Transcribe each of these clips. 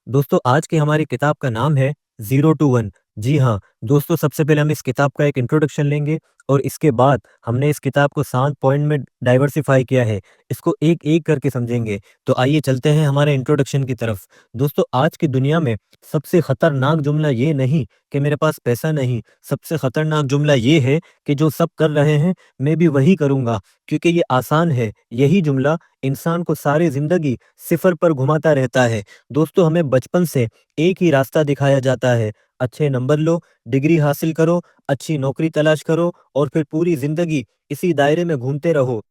दोस्तों आज की हमारी किताब का नाम है ज़ीरो टू वन। जी हाँ, दोस्तों सबसे पहले हम इस किताब का एक इंट्रोडक्शन लेंगे और इसके बाद हमने इस किताब को 7 पॉइंट में डाइवर्सिफ़ाई किया है। इसको एक-एक करके समझेंगे। तो आइए चलते हैं हमारे इंट्रोडक्शन की तरफ। दोस्तों आज की दुनिया में सबसे खतरनाक जुमला ये नहीं कि मेरे पास पैसा नहीं, सबसे खतरनाक जुमला ये है कि जो सब कर रहे हैं, मैं भी वही करूँगा क्योंकि ये आसान है। यही जुमला इंसान को सारी ज़िंदगी सिफ़र पर घुमाता रहता है। दोस्तों हमें बचपन से एक ही रास्ता दिखाया जाता है, अच्छे नंबर लो, डिग्री हासिल करो, अच्छी नौकरी तलाश करो और फिर पूरी जिंदगी इसी दायरे में घूमते रहो।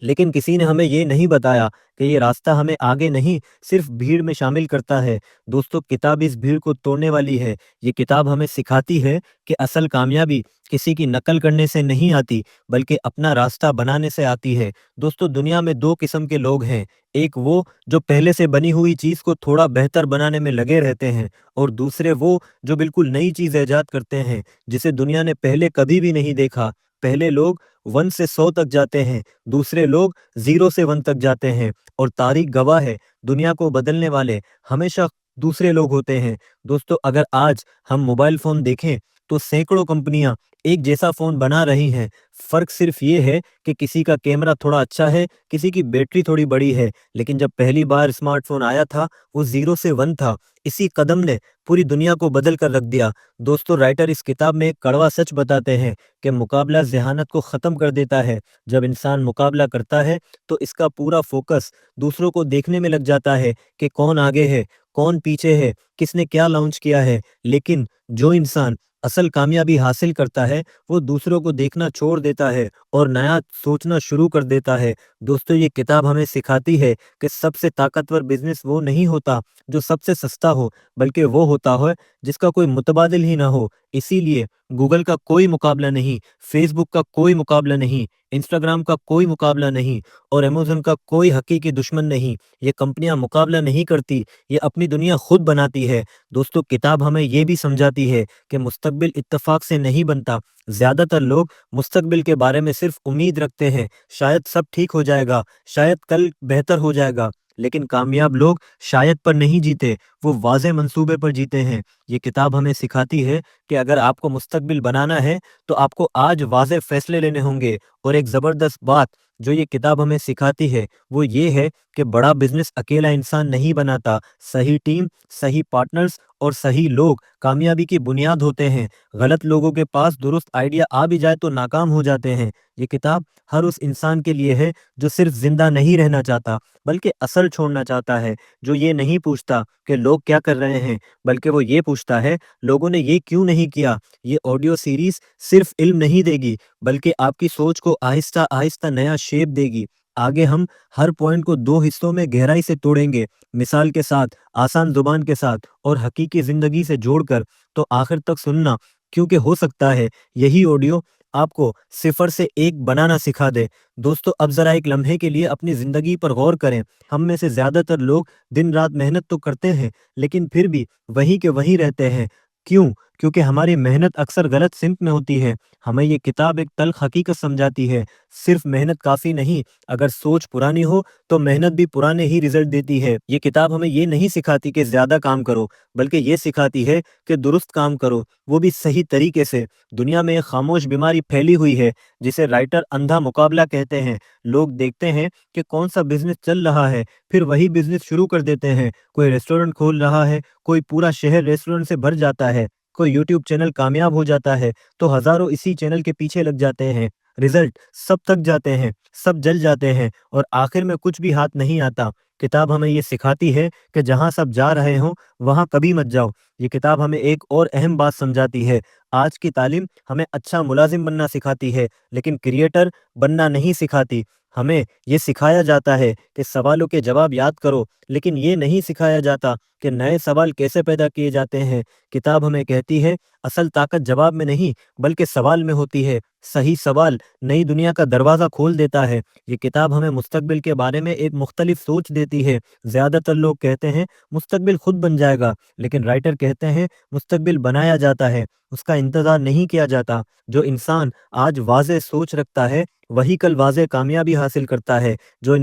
लेकिन किसी ने हमें ये नहीं बताया कि ये रास्ता हमें आगे नहीं सिर्फ भीड़ में शामिल करता है। दोस्तों किताब इस भीड़ को तोड़ने वाली है। ये किताब हमें सिखाती है कि असल कामयाबी किसी की नकल करने से नहीं आती बल्कि अपना रास्ता बनाने से आती है। दोस्तों दुनिया में दो किस्म के लोग हैं, एक वो जो पहले से बनी हुई चीज को थोड़ा बेहतर बनाने में लगे रहते हैं और दूसरे वो जो बिल्कुल नई चीज ऐजाद करते हैं जिसे दुनिया ने पहले कभी भी नहीं देखा। पहले लोग 1 से 100 तक जाते हैं, दूसरे लोग 0 से 1 तक जाते हैं और तारीख गवाह है, दुनिया को बदलने वाले हमेशा दूसरे लोग होते हैं। दोस्तों अगर आज हम मोबाइल फ़ोन देखें, तो सैकड़ों कंपनियां एक जैसा फ़ोन बना रही हैं। फ़र्क सिर्फ ये है कि किसी का कैमरा थोड़ा अच्छा है, किसी की बैटरी थोड़ी बड़ी है। लेकिन जब पहली बार स्मार्टफ़ोन आया था, वो 0 से 1 था। इसी कदम ने पूरी दुनिया को बदल कर रख दिया। दोस्तों राइटर इस किताब में एक कड़वा सच बताते हैं कि मुकाबला ज़हानत को ख़त्म कर देता है। जब इंसान मुकाबला करता है तो इसका पूरा फोकस दूसरों को देखने में लग जाता है कि कौन आगे है, कौन पीछे है, किसने क्या लॉन्च किया है। लेकिन जो इंसान असल कामयाबी हासिल करता है, वो दूसरों को देखना छोड़ देता है और नया सोचना शुरू कर देता है। दोस्तों ये किताब हमें सिखाती है कि सबसे ताकतवर बिजनेस वो नहीं होता जो सबसे सस्ता हो, बल्कि वो होता है जिसका कोई मुतबादिल ही ना हो। इसीलिए गूगल का कोई मुकाबला नहीं, फेसबुक का कोई मुकाबला नहीं, इंस्टाग्राम का कोई मुकाबला नहीं और अमेज़न का कोई हकीकी दुश्मन नहीं। ये कंपनियां मुकाबला नहीं करती, ये अपनी दुनिया खुद बनाती है। दोस्तों किताब हमें ये भी समझाती है कि मुस्तकबिल इत्तेफाक से नहीं बनता। ज़्यादातर लोग मुस्तकबिल के बारे में सिर्फ उम्मीद रखते हैं, शायद सब ठीक हो जाएगा, शायद कल बेहतर हो जाएगा। लेकिन कामयाब लोग शायद पर नहीं जीते, वो वाज़े मंसूबे पर जीते हैं। ये किताब हमें सिखाती है कि अगर आपको मुस्तकबिल बनाना है, तो आपको आज वाज़े फैसले लेने होंगे। और एक ज़बरदस्त बात जो ये किताब हमें सिखाती है, वो ये है कि बड़ा बिज़नेस अकेला इंसान नहीं बनाता, सही टीम, सही पार्टनर्स और सही लोग कामयाबी की बुनियाद होते हैं। गलत लोगों के पास दुरुस्त आइडिया आ भी जाए तो नाकाम हो जाते हैं। ये किताब हर उस इंसान के लिए है जो सिर्फ ज़िंदा नहीं रहना चाहता, बल्कि असर छोड़ना चाहता है, जो ये नहीं पूछता कि लोग क्या कर रहे हैं, बल्कि वो ये पूछता है लोगों ने ये क्यों नहीं किया। ये ऑडियो सीरीज़ सिर्फ इल्म नहीं देगी, बल्कि आपकी सोच को आहिस्ता-आहिस्ता नया शेप देगी। आगे हम हर पॉइंट को 2 हिस्सों में गहराई से तोड़ेंगे, मिसाल के साथ, आसान ज़ुबान के साथ और हकीकी ज़िंदगी से जोड़कर। तो आखिर तक सुनना, क्योंकि हो सकता है यही ऑडियो आपको सिफ़र से 1 बनाना सिखा दे। दोस्तों अब ज़रा एक लम्हे के लिए अपनी ज़िंदगी पर गौर करें। हम में से ज़्यादातर लोग दिन-रात मेहनत तो करते हैं, लेकिन फिर भी वहीं के वहीं रहते हैं। क्यों? क्योंकि हमारी मेहनत अक्सर गलत सिमत में होती है। हमें ये किताब एक तल्ख़ हकीकत समझाती है, सिर्फ़ मेहनत काफ़ी नहीं, अगर सोच पुरानी हो, तो मेहनत भी पुराने ही रिज़ल्ट देती है। ये किताब हमें ये नहीं सिखाती कि ज़्यादा काम करो, बल्कि ये सिखाती है कि दुरुस्त काम करो, वो भी सही तरीके से। दुनिया में एक ख़ामोश बीमारी फैली हुई है, जिसे राइटर अंधा मुकाबला कहते हैं। लोग देखते हैं कि कौन-सा बिज़नेस चल रहा है, फिर वही बिज़नेस शुरू कर देते हैं। कोई रेस्टोरेंट खोल रहा है, कोई पूरा शहर रेस्टोरेंट से भर जाता है, कोई यूट्यूब चैनल कामयाब हो जाता है, तो हज़ारों इसी चैनल के पीछे लग जाते हैं। रिज़ल्ट सब थक जाते हैं, सब जल जाते हैं और आखिर में कुछ भी हाथ नहीं आता। किताब हमें ये सिखाती है कि जहाँ सब जा रहे हों, वहाँ कभी मत जाओ। ये किताब हमें एक और अहम बात समझाती है, आज की तालीम हमें अच्छा मुलाज़िम बनना सिखाती है, लेकिन क्रिएटर बनना नहीं सिखाती। हमें ये सिखाया जाता है कि सवालों के जवाब याद करो, लेकिन ये नहीं सिखाया जाता कि नए सवाल कैसे पैदा किए जाते हैं। किताब हमें कहती है, असल ताकत जवाब में नहीं, बल्कि सवाल में होती है। सही सवाल नई दुनिया का दरवाज़ा खोल देता है। ये किताब हमें मुस्तकबिल के बारे में एक मुख्तलिफ सोच देती है। ज़्यादातर लोग कहते हैं, मुस्तकबिल खुद बन जाएगा, लेकिन राइटर कहते हैं, मुस्तकबिल बनाया जाता है, उसका इंतज़ार नहीं किया जाता। जो इंसान आज वाज़ेह सोच रखता है, वही कल वाज़ेह कामयाबी हासिल करता है। जो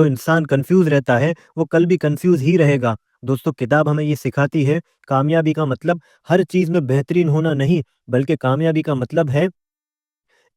इंसान कन्फ्यूज़ रहता है, वो कल भी कन्फ्यूज़ ही रहेगा। दोस्तों किताब हमें ये सिखाती है, कामयाबी का मतलब हर चीज़ में बेहतरीन होना नहीं, बल्कि कामयाबी का मतलब है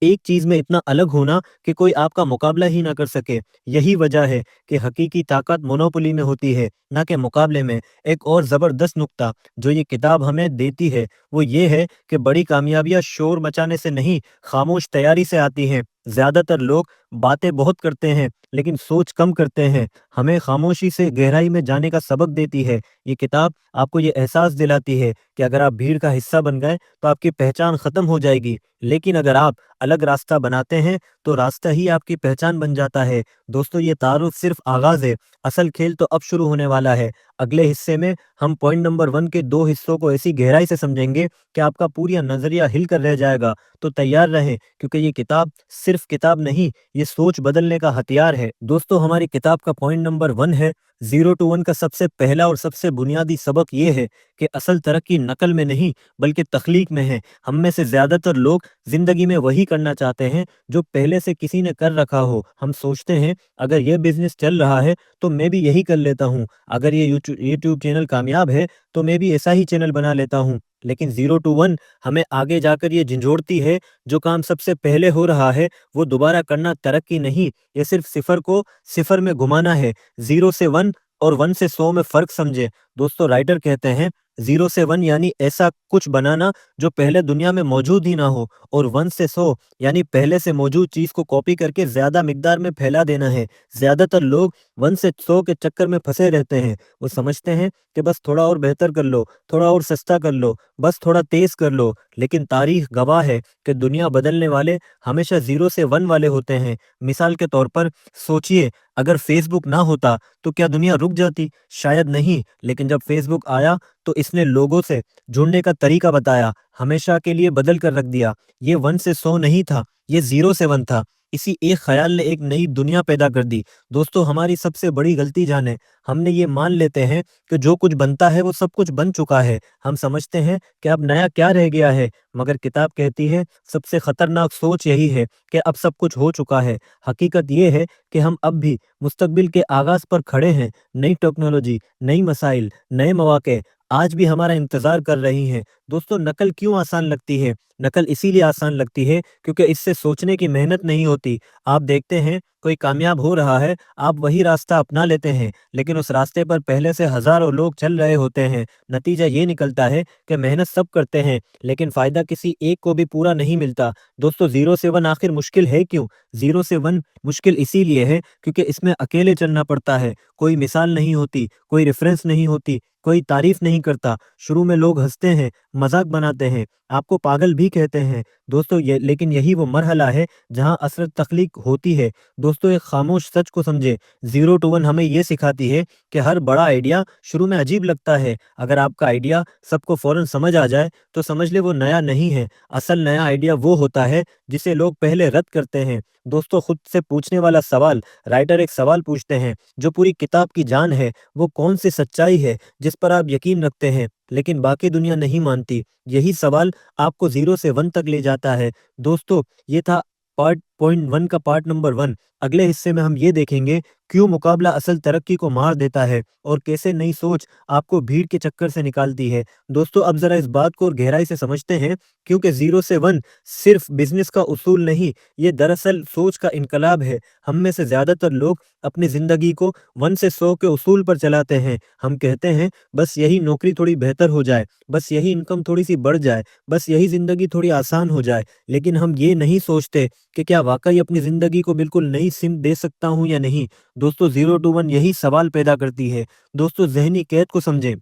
एक चीज़ में इतना अलग होना कि कोई आपका मुकाबला ही ना कर सके। यही वजह है कि हकीकी ताकत मोनोपोली में होती है, ना कि मुकाबले में। एक और ज़बरदस्त नुक्ता जो ये किताब हमें देती है, वो ये है कि बड़ी कामयाबियाँ शोर मचाने से नहीं, खामोश तैयारी से आती हैं। ज़्यादातर लोग बातें बहुत करते हैं, लेकिन सोच कम करते हैं। हमें खामोशी से गहराई में जाने का सबक देती है। ये किताब आपको ये एहसास दिलाती है कि अगर आप भीड़ का हिस्सा बन गए, तो आपकी पहचान ख़त्म हो जाएगी। लेकिन अगर आप अलग रास्ता बनाते हैं, तो रास्ता ही आपकी पहचान बन जाता है। दोस्तों ये तारुफ सिर्फ आगाज़ है, असल खेल तो अब शुरू होने वाला है। अगले हिस्से में हम पॉइंट नंबर 1 के 2 हिस्सों को ऐसी गहराई से समझेंगे कि आपका पूरा नज़रिया हिल कर रह जाएगा। तो तैयार रहें, क्योंकि ये किताब सिर्फ किताब नहीं, ये सोच बदलने का हथियार है। दोस्तों हमारी किताब का पॉइंट नंबर 1 है, 0 टू 1 का सबसे पहला और सबसे बुनियादी सबक ये है कि असल तरक्की नकल में नहीं, बल्कि तख्लीक में है। हम में से ज़्यादातर लोग ज़िंदगी में वही करना चाहते हैं जो पहले से किसी ने कर रखा हो। हम सोचते हैं अगर ये बिज़नेस चल रहा है तो मैं भी यही कर लेता हूँ। अगर ये यूट्यूब चैनल कामयाब है तो मैं भी ऐसा ही चैनल बना लेता हूँ। लेकिन 0 टू 1 हमें आगे जाकर ये झंझोड़ती है, जो काम सबसे पहले हो रहा है वो दोबारा करना तरक्की नहीं, ये सिर्फ सिफ़र को सिफ़र में घुमाना है। 0 से 1 और 1 से 100 में फ़र्क समझें। दोस्तों राइटर कहते हैं 0 से 1 यानी ऐसा कुछ बनाना जो पहले दुनिया में मौजूद ही ना हो, और 1 से 100 यानी पहले से मौजूद चीज़ को कॉपी करके ज़्यादा मिक़दार में फैला देना है। ज़्यादातर लोग 1 से 100 के चक्कर में फँसे रहते हैं। वो समझते हैं कि बस थोड़ा और बेहतर कर लो, थोड़ा और सस्ता कर लो, बस थोड़ा तेज़ कर लो। लेकिन तारीख़ गवाह है कि दुनिया बदलने वाले हमेशा 0 से 1 वाले होते हैं। मिसाल के तौर पर सोचिए, अगर फ़ेसबुक ना होता तो क्या दुनिया रुक जाती? शायद नहीं। लेकिन जब फ़ेसबुक आया तो इसने लोगों से जुड़ने का तरीका बताया, हमेशा के लिए बदल कर रख दिया। ये 1 से 100 नहीं था, ये 0 से 1 था। इसी एक ख़याल ने एक नई दुनिया पैदा कर दी। दोस्तों हमारी सबसे बड़ी गलती जानें, हमने ये मान लेते हैं कि जो कुछ बनता है वो सब कुछ बन चुका है। हम समझते हैं कि अब नया क्या रह गया है, मगर किताब कहती है सबसे ख़तरनाक सोच यही है कि अब सब कुछ हो चुका है। हकीकत ये है कि हम अब भी मुस्तक़बिल के आगाज़ पर खड़े हैं। नई टेक्नोलॉजी, नई मसाइल, नए मौक़े आज भी हमारा इंतज़ार कर रही हैं। दोस्तों नकल क्यों आसान लगती है? नकल इसीलिए आसान लगती है क्योंकि इससे सोचने की मेहनत नहीं होती। आप देखते हैं कोई कामयाब हो रहा है, आप वही रास्ता अपना लेते हैं, लेकिन उस रास्ते पर पहले से हज़ारों लोग चल रहे होते हैं। नतीजा ये निकलता है कि मेहनत सब करते हैं, लेकिन फ़ायदा किसी एक को भी पूरा नहीं मिलता। दोस्तों 0 से 1 आखिर मुश्किल है क्यों? 0 से 1 मुश्किल इसीलिए है क्योंकि इसमें अकेले चलना पड़ता है। कोई मिसाल नहीं होती, कोई रेफ़रेंस नहीं होती, कोई तारीफ़ नहीं करता। शुरू में लोग हँसते हैं, मज़ाक बनाते हैं, आपको पागल भी कहते हैं। दोस्तों ये लेकिन यही वो मरहला है जहाँ असर तख्लीक होती है। दोस्तों एक खामोश सच को समझें, 0 टू 1 हमें ये सिखाती है कि हर बड़ा आइडिया शुरू में अजीब लगता है। अगर आपका आइडिया सबको फ़ौरन समझ आ जाए तो समझ लें वो नया नहीं है। असल नया आइडिया वो होता है जिसे लोग पहले रद्द करते हैं। दोस्तों खुद से पूछने वाला सवाल, राइटर एक सवाल पूछते हैं जो पूरी किताब की जान है, वो कौन सी सच्चाई है जिस पर आप यकीन रखते हैं लेकिन बाकी दुनिया नहीं मानती? यही सवाल आपको 0 से 1 तक ले जाता है। दोस्तों ये था पार्ट पॉइंट 1 का पार्ट नंबर 1। अगले हिस्से में हम ये देखेंगे क्यों मुकाबला असल तरक्की को मार देता है और कैसे नई सोच आपको भीड़ के चक्कर से निकालती है। दोस्तों अब ज़रा इस बात को और गहराई से समझते हैं, क्योंकि 0 से 1 सिर्फ बिज़नेस का उसूल नहीं, ये दरअसल सोच का इनकलाब है। हम में से ज़्यादातर लोग अपनी ज़िंदगी को 1 से 100 के उसूल पर चलाते हैं। हम कहते हैं बस यही नौकरी थोड़ी बेहतर हो जाए, बस यही इनकम थोड़ी-सी बढ़ जाए, बस यही ज़िंदगी थोड़ी आसान हो जाए। लेकिन हम ये नहीं सोचते कि क्या वाक़ई अपनी ज़िंदगी को बिल्कुल नई सिमत दे सकता हूँ या नहीं? दोस्तों 0 टू 1 यही सवाल पैदा करती है। दोस्तों ज़हनी कैद को समझें।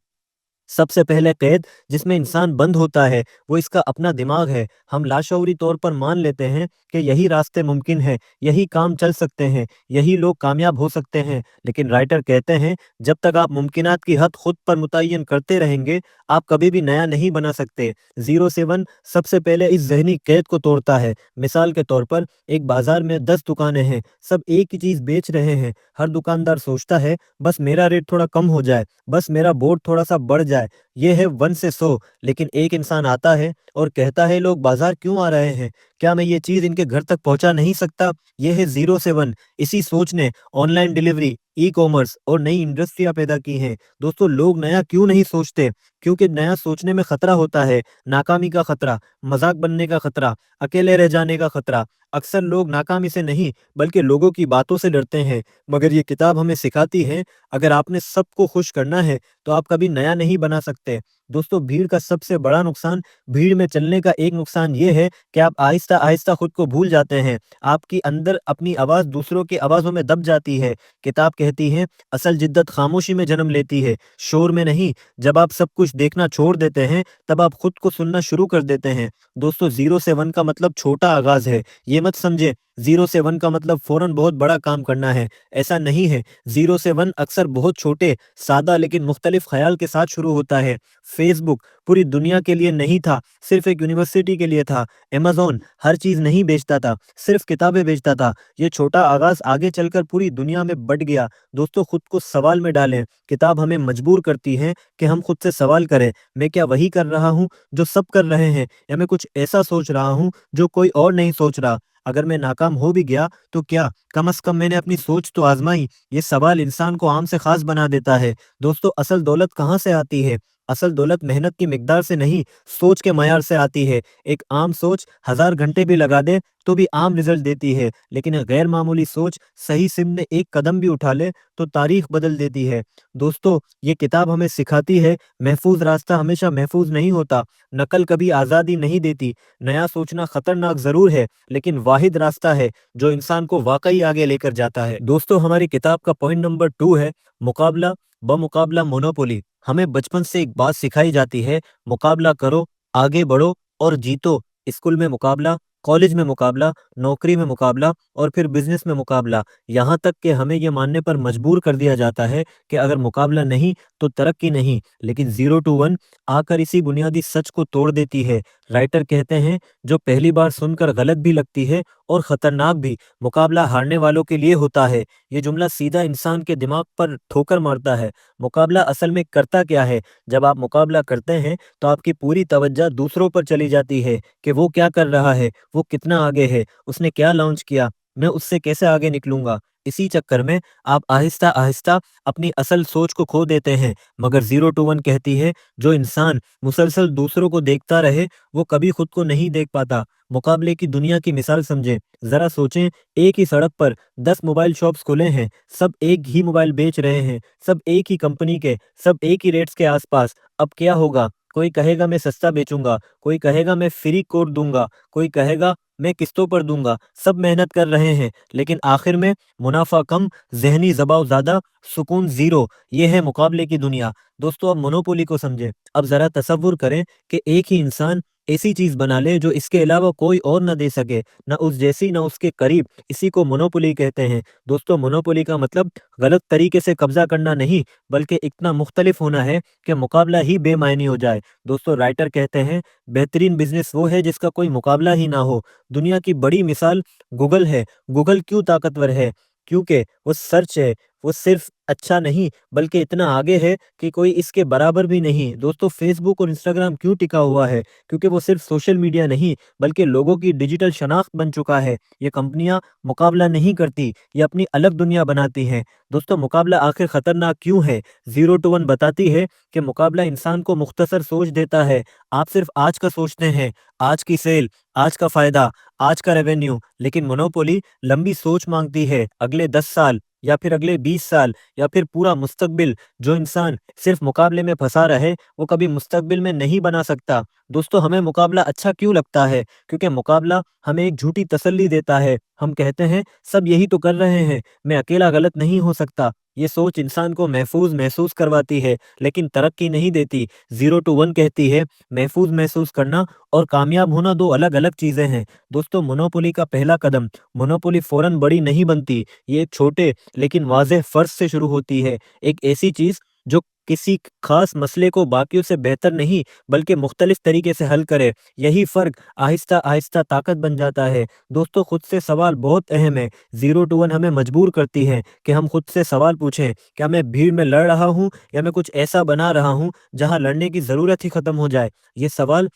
सबसे पहले कैद जिसमें इंसान बंद होता है वो इसका अपना दिमाग है। हम लाशऊरी तौर पर मान लेते हैं कि यही रास्ते मुमकिन है, यही काम चल सकते हैं, यही लोग कामयाब हो सकते हैं। लेकिन राइटर कहते हैं जब तक आप मुमकिनात की हद खुद पर मुतय्यन करते रहेंगे, आप कभी भी नया नहीं बना सकते। 0 से 1 सबसे पहले इस ज़हनी कैद को तोड़ता है। मिसाल के तौर पर एक बाजार में 10 दुकानें हैं, सब एक ही चीज़ बेच रहे हैं। हर दुकानदार सोचता है बस मेरा रेट थोड़ा कम हो जाए, बस मेरा बोर्ड थोड़ा सा बढ़ जाए, ये है 1 से 100, लेकिन एक इंसान आता है और कहता है लोग बाजार क्यों आ रहे हैं? क्या मैं ये चीज़ इनके घर तक पहुँचा नहीं सकता? ये है 0 से 1। इसी सोच ने ऑनलाइन डिलीवरी, ई-कॉमर्स और नई इंडस्ट्रियाँ पैदा की हैं। दोस्तों, लोग नया क्यों नहीं सोचते? क्योंकि नया सोचने में खतरा होता है, नाकामी का खतरा, मज़ाक बनने का खतरा, अकेले रह जाने का खतरा। अक्सर लोग नाकामी से नहीं, बल्कि लोगों की बातों से डरते हैं। मगर ये किताब हमें सिखाती है, अगर आपने सबको खुश करना है, तो आप कभी नया नहीं बना सकते। दोस्तों, भीड़ का सबसे बड़ा नुकसान, भीड़ में चलने का एक नुकसान ये है कि आप आहिस्ता-आहिस्ता खुद को भूल जाते हैं। आपकी अंदर अपनी आवाज़ दूसरों की आवाज़ों में दब जाती है। किताब कहती है, असल जिद्दत खामोशी में जन्म लेती है, शोर में नहीं। जब आप सब कुछ देखना छोड़ देते हैं, तब आप खुद को सुनना शुरू कर देते हैं। दोस्तों, 0 से 1 का मतलब छोटा आगाज़ है। ये मत समझें, 0 से 1 का मतलब फ़ौरन बहुत बड़ा काम करना है। ऐसा नहीं है। 0 से 1 अक्सर बहुत छोटे, सादा लेकिन मुख्तलिफ ख़्याल के साथ शुरू होता है। फ़ेसबुक पूरी दुनिया के लिए नहीं था, सिर्फ़ एक यूनिवर्सिटी के लिए था। अमेज़न हर चीज़ नहीं बेचता था, सिर्फ़ किताबें बेचता था। ये छोटा आगाज़ आगे चलकर पूरी दुनिया में बँट गया। दोस्तों, खुद को सवाल में डालें। किताब हमें मजबूर करती है कि हम खुद से सवाल करें, मैं क्या वही कर रहा हूँ जो सब कर रहे हैं, या मैं कुछ ऐसा सोच रहा हूँ जो कोई और नहीं सोच रहा? अगर मैं नाकाम हो भी गया तो क्या? कम से कम मैंने अपनी सोच तो आज़माई। ये सवाल इंसान को आम से ख़ास बना देता है। दोस्तों, असल दौलत कहाँ से आती है? असल दौलत मेहनत की मिक़दार से नहीं, सोच के मयार से आती है। एक आम सोच 1000 घंटे भी लगा दे तो भी आम रिज़ल्ट देती है, लेकिन एक गैर मामूली सोच सही सिम में एक कदम भी उठा ले तो तारीख़ बदल देती है। दोस्तों, ये किताब हमें सिखाती है, महफ़ूज़ रास्ता हमेशा महफ़ूज़ नहीं होता। नकल कभी आज़ादी नहीं देती। नया सोचना खतरनाक ज़रूर है, लेकिन वाहिद रास्ता है जो इंसान को वाक़ई आगे लेकर जाता है। दोस्तों, हमारी किताब का पॉइंट नंबर 2 है मुकाबला बमुकाबला मोनोपोली। हमें बचपन से एक बात सिखाई जाती है, मुकाबला करो, आगे बढ़ो और जीतो। स्कूल में मुकाबला, कॉलेज में मुकाबला, नौकरी में मुकाबला और फिर बिज़नेस में मुकाबला। यहाँ तक कि हमें ये मानने पर मजबूर कर दिया जाता है कि अगर मुकाबला नहीं तो तरक्की नहीं। लेकिन 0 टू 1 आकर इसी बुनियादी सच को तोड़ देती है। राइटर कहते हैं, जो पहली बार सुनकर गलत भी लगती है और खतरनाक भी, मुकाबला हारने वालों के लिए होता है। ये जुमला सीधा इंसान के दिमाग पर ठोकर मारता है। मुकाबला असल में करता क्या है? जब आप मुकाबला करते हैं तो आपकी पूरी तवज्जो दूसरों पर चली जाती है कि वो क्या कर रहा है, वो कितना आगे है, उसने क्या लॉन्च किया, मैं उससे कैसे आगे निकलूंगा। इसी चक्कर में आप आहिस्ता आहिस्ता अपनी असल सोच को खो देते हैं। मगर 0 टू 1 कहती है, जो इंसान मुसलसल दूसरों को देखता रहे, वो कभी खुद को नहीं देख पाता। मुकाबले की दुनिया की मिसाल समझें। जरा सोचें, एक ही सड़क पर 10 मोबाइल शॉप्स खुले हैं, सब एक ही मोबाइल बेच रहे हैं, सब एक ही कंपनी के, सब एक ही रेट्स के आसपास। अब क्या होगा? कोई कहेगा मैं सस्ता बेचूंगा, कोई कहेगा मैं फ्री कोड दूंगा, कोई कहेगा मैं किस्तों पर दूंगा। सब मेहनत कर रहे हैं, लेकिन आखिर में मुनाफा कम, जहनी दबाव ज्यादा, सुकून जीरो। ये है मुकाबले की दुनिया। दोस्तों, अब मोनोपोली को समझें। अब जरा तसव्वुर करें कि एक ही इंसान ऐसी चीज बना ले जो इसके अलावा कोई और न दे सके, न उस जैसी न उसके करीब। इसी को मोनोपोली कहते हैं। दोस्तों, मोनोपोली का मतलब गलत तरीके से कब्जा करना नहीं, बल्कि इतना मुख्तलिफ होना है कि मुकाबला ही बेमायनी हो जाए। दोस्तों, राइटर कहते हैं, बेहतरीन बिजनेस वो है जिसका कोई मुकाबला ही ना हो। दुनिया की बड़ी मिसाल गूगल है। गूगल क्यों ताकतवर है? क्योंकि वो सर्च है। वो सिर्फ अच्छा नहीं, बल्कि इतना आगे है कि कोई इसके बराबर भी नहीं। दोस्तों, फेसबुक और इंस्टाग्राम क्यों टिका हुआ है? क्योंकि वो सिर्फ सोशल मीडिया नहीं, बल्कि लोगों की डिजिटल शनाख्त बन चुका है। ये कंपनियां मुकाबला नहीं करती, ये अपनी अलग दुनिया बनाती हैं। दोस्तों, मुकाबला आखिर खतरनाक क्यों है? 0 टू 1 बताती है कि मुकाबला इंसान को मुख्तसर सोच देता है। आप सिर्फ आज का सोचते हैं, आज की सेल, आज का फायदा, आज का रेवेन्यू। लेकिन मोनोपोली लंबी सोच मांगती है, अगले 10 साल या फिर अगले 20 साल या फिर पूरा मुस्तकबिल। जो इंसान सिर्फ मुकाबले में फंसा रहे, वो कभी मुस्तकबिल में नहीं बना सकता। दोस्तों, हमें मुकाबला अच्छा क्यों लगता है? क्योंकि मुकाबला हमें एक झूठी तसल्ली देता है। हम कहते हैं, सब यही तो कर रहे हैं, मैं अकेला गलत नहीं हो सकता। ये सोच इंसान को महफूज महसूस करवाती है, लेकिन तरक्की नहीं देती। 0 टू 1 कहती है, महफूज महसूस करना और कामयाब होना दो अलग अलग चीजें हैं। दोस्तों, मोनोपोली का पहला कदम, मोनोपोली फौरन बड़ी नहीं बनती। ये एक छोटे लेकिन वाज़ेह फ़र्ज़ से शुरू होती है। एक ऐसी चीज़ जो किसी खास मसले को बाकियों से बेहतर नहीं बल्कि मुख्तलिफ तरीके से हल करे। यही फ़र्क आहिस्ता आहिस्ता ताकत बन जाता है। दोस्तों, खुद से सवाल बहुत अहम है। 0 टू 1 हमें मजबूर करती है कि हम खुद से सवाल पूछें, क्या मैं भीड़ में लड़ रहा हूँ या मैं कुछ ऐसा बना रहा हूँ जहाँ लड़ने की ज़रूरत ही ख़त्म हो जाए। ये सवाल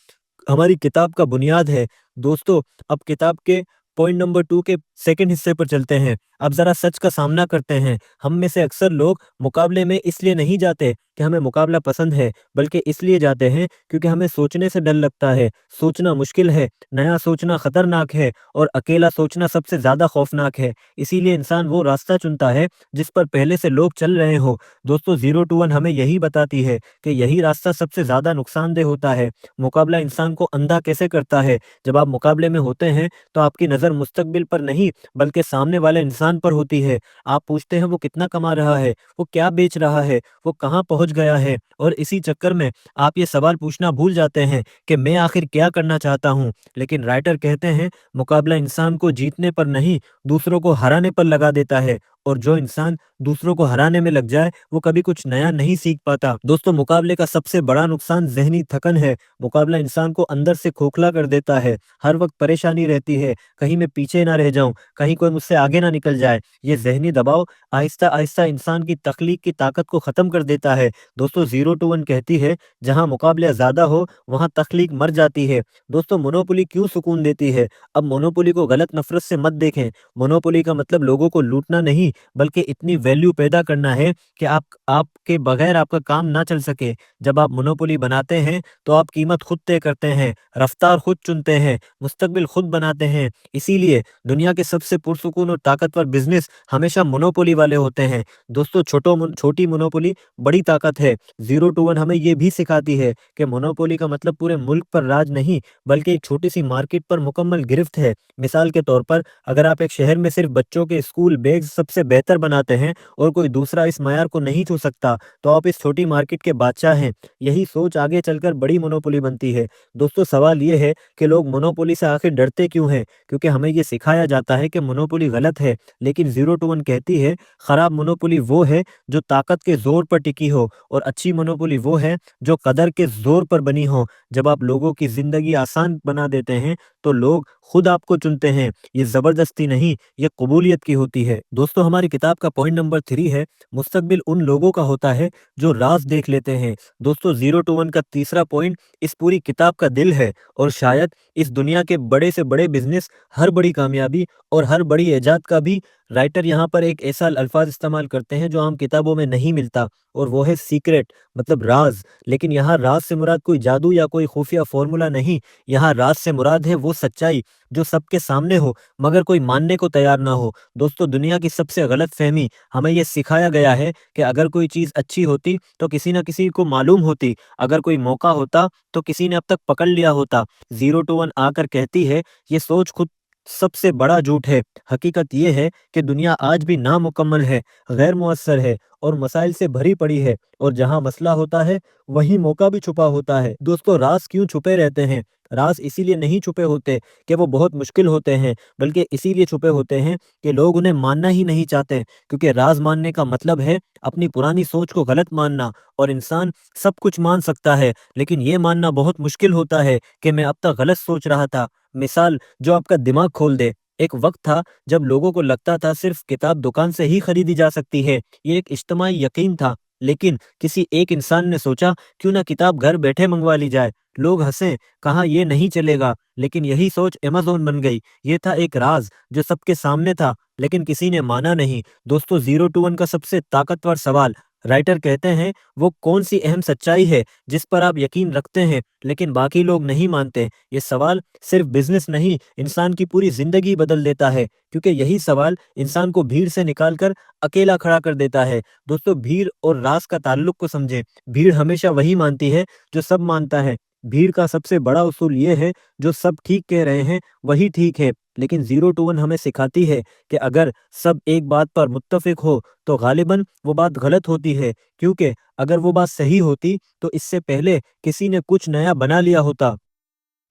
हमारी किताब का बुनियाद है। दोस्तों, अब किताब के पॉइंट नंबर 2 के सेकंड हिस्से पर चलते हैं। अब ज़रा सच का सामना करते हैं। हम में से अक्सर लोग मुकाबले में इसलिए नहीं जाते कि हमें मुकाबला पसंद है, बल्कि इसलिए जाते हैं क्योंकि हमें सोचने से डर लगता है। सोचना मुश्किल है, नया सोचना खतरनाक है और अकेला सोचना सबसे ज़्यादा खौफनाक है। इसीलिए इंसान वो रास्ता चुनता है जिस पर पहले से लोग चल रहे हों। दोस्तों, 0 टू 1 हमें यही बताती है कि यही रास्ता सबसे ज़्यादा नुकसानदेह होता है। मुकाबला इंसान को अंधा कैसे करता है? जब आप मुकाबले में होते हैं तो आपकी नज़र मुस्तकबिल पर नहीं बल्कि सामने वाले इंसान पर होती है। आप पूछते हैं वो कितना कमा रहा है, वो क्या बेच रहा है, वो कहाँ पहुँच गया है, और इसी चक्कर में आप ये सवाल पूछना भूल जाते हैं कि मैं आखिर क्या करना चाहता हूँ। लेकिन राइटर कहते हैं मुकाबला इंसान को जीतने पर नहीं, दूसरों को हराने पर लगा देता है, और जो इंसान दूसरों को हराने में लग जाए वो कभी कुछ नया नहीं सीख पाता। दोस्तों, मुकाबले का सबसे बड़ा नुकसान ज़हनी थकन है। मुकाबला इंसान को अंदर से खोखला कर देता है। हर वक्त परेशानी रहती है, कहीं मैं पीछे ना रह जाऊँ, कहीं कोई मुझसे आगे ना निकल जाए। ये ज़हनी दबाव आहिस्ता-आहिस्ता इंसान की तख्लीक की ताकत को ख़त्म कर देता है। दोस्तों, 0 टू 1 कहती है जहाँ मुकाबले ज़्यादा हो वहाँ तख्लीक मर जाती है। दोस्तों, मोनोपोली क्यों सुकून देती है? अब मोनोपोली को गलत नफ़रत से मत देखें। मोनोपोली का मतलब लोगों को लूटना नहीं बल्कि इतनी वैल्यू पैदा करना है कि आपके बगैर आपका काम ना चल सके। जब आप मोनोपोली बनाते हैं तो आप कीमत खुद तय करते हैं, रफ्तार खुद चुनते हैं, मुस्तकबिल खुद बनाते हैं। इसीलिए दुनिया के सबसे पुरसुकून और ताकतवर बिजनेस हमेशा मोनोपोली वाले होते हैं। दोस्तों, छोटी मोनोपोली बड़ी ताकत है। 0 टू 1 हमें ये भी सिखाती है कि मोनोपोली का मतलब पूरे मुल्क पर राज नहीं बल्कि एक छोटी सी मार्केट पर मुकम्मल गिरफ्त है। मिसाल के तौर पर, अगर आप एक शहर में सिर्फ बच्चों के स्कूल बैग सबसे बेहतर बनाते हैं और कोई दूसरा इस मयार को नहीं छू सकता, तो आप इस छोटी मार्केट के बादशाह हैं। यही सोच आगे चलकर बड़ी मोनोपोली बनती है। दोस्तों, सवाल ये है कि लोग मोनोपोली से आखिर डरते क्यों हैं? क्योंकि हमें ये सिखाया जाता है कि मोनोपोली गलत है, लेकिन 0 टू 1 कहती है खराब मोनोपोली वो है जो ताकत के जोर पर टिकी हो, और अच्छी मोनोपोली वो है जो कदर के जोर पर बनी हो। जब आप लोगों की जिंदगी आसान बना देते हैं तो लोग खुद आपको चुनते हैं। ये जबरदस्ती नहीं, ये कबूलियत की होती है। दोस्तों, हमारी किताब का पॉइंट नंबर 3 है, मुस्तकबिल उन लोगों का होता है जो राज देख लेते हैं। दोस्तों, 0 टू 1 का तीसरा पॉइंट इस पूरी किताब का दिल है, और शायद इस दुनिया के बड़े से बड़े बिजनेस, हर बड़ी कामयाबी और हर बड़ी इजाद का भी राइटर यहाँ पर एक ऐसा अल्फाज इस्तेमाल करते हैं जो आम किताबों में नहीं मिलता, और वो है सीक्रेट, मतलब राज। लेकिन यहाँ राज से मुराद कोई जादू या कोई खुफिया फॉर्मूला नहीं। यहाँ राज से मुराद है वो सच्चाई जो सबके सामने हो मगर कोई मानने को तैयार ना हो। दोस्तों, दुनिया की सबसे गलत फहमी, हमें ये सिखाया गया है कि अगर कोई चीज़ अच्छी होती तो किसी न किसी को मालूम होती, अगर कोई मौका होता तो किसी ने अब तक पकड़ लिया होता। 0 टू 1 आकर कहती है ये सोच खुद सबसे बड़ा झूठ है। हकीकत ये है कि दुनिया आज भी नामुकम्मल है, गैर मुअस्सर है और मसाइल से भरी पड़ी है, और जहाँ मसला होता है वहीं मौका भी छुपा होता है। दोस्तों, राज क्यों छुपे रहते हैं? राज इसीलिए नहीं छुपे होते कि वो बहुत मुश्किल होते हैं, बल्कि इसीलिए छुपे होते हैं कि लोग उन्हें मानना ही नहीं चाहते, क्योंकि राज मानने का मतलब है अपनी पुरानी सोच को गलत मानना। और इंसान सब कुछ मान सकता है, लेकिन ये मानना बहुत मुश्किल होता है कि मैं अब तक गलत सोच रहा था। मिसाल जो आपका दिमाग खोल दे। एक वक्त था जब लोगों को लगता था सिर्फ किताब दुकान से ही खरीदी जा सकती है। ये एक इज्तिमाई यकीन था। लेकिन किसी एक इंसान ने सोचा क्यों ना किताब घर बैठे मंगवा ली जाए। लोग हंसे, कहा ये नहीं चलेगा, लेकिन यही सोच अमेज़न बन गई। ये था एक राज जो सबके सामने था, लेकिन किसी ने माना नहीं। दोस्तों, 0 टू 1 का सबसे ताकतवर सवाल, राइटर कहते हैं, वो कौन सी अहम सच्चाई है जिस पर आप यकीन रखते हैं लेकिन बाकी लोग नहीं मानते। ये सवाल सिर्फ बिजनेस नहीं, इंसान की पूरी जिंदगी बदल देता है, क्योंकि यही सवाल इंसान को भीड़ से निकालकर अकेला खड़ा कर देता है। दोस्तों, भीड़ और राज का ताल्लुक को समझें। भीड़ हमेशा वही मानती है जो सब मानता है। भीड़ का सबसे बड़ा उसूल ये है, जो सब ठीक कह रहे हैं वही ठीक है। लेकिन 0 टू 1 हमें सिखाती है कि अगर सब एक बात पर मुत्तफिक हो तो गालिबन वो बात गलत होती है, क्योंकि अगर वो बात सही होती तो इससे पहले किसी ने कुछ नया बना लिया होता।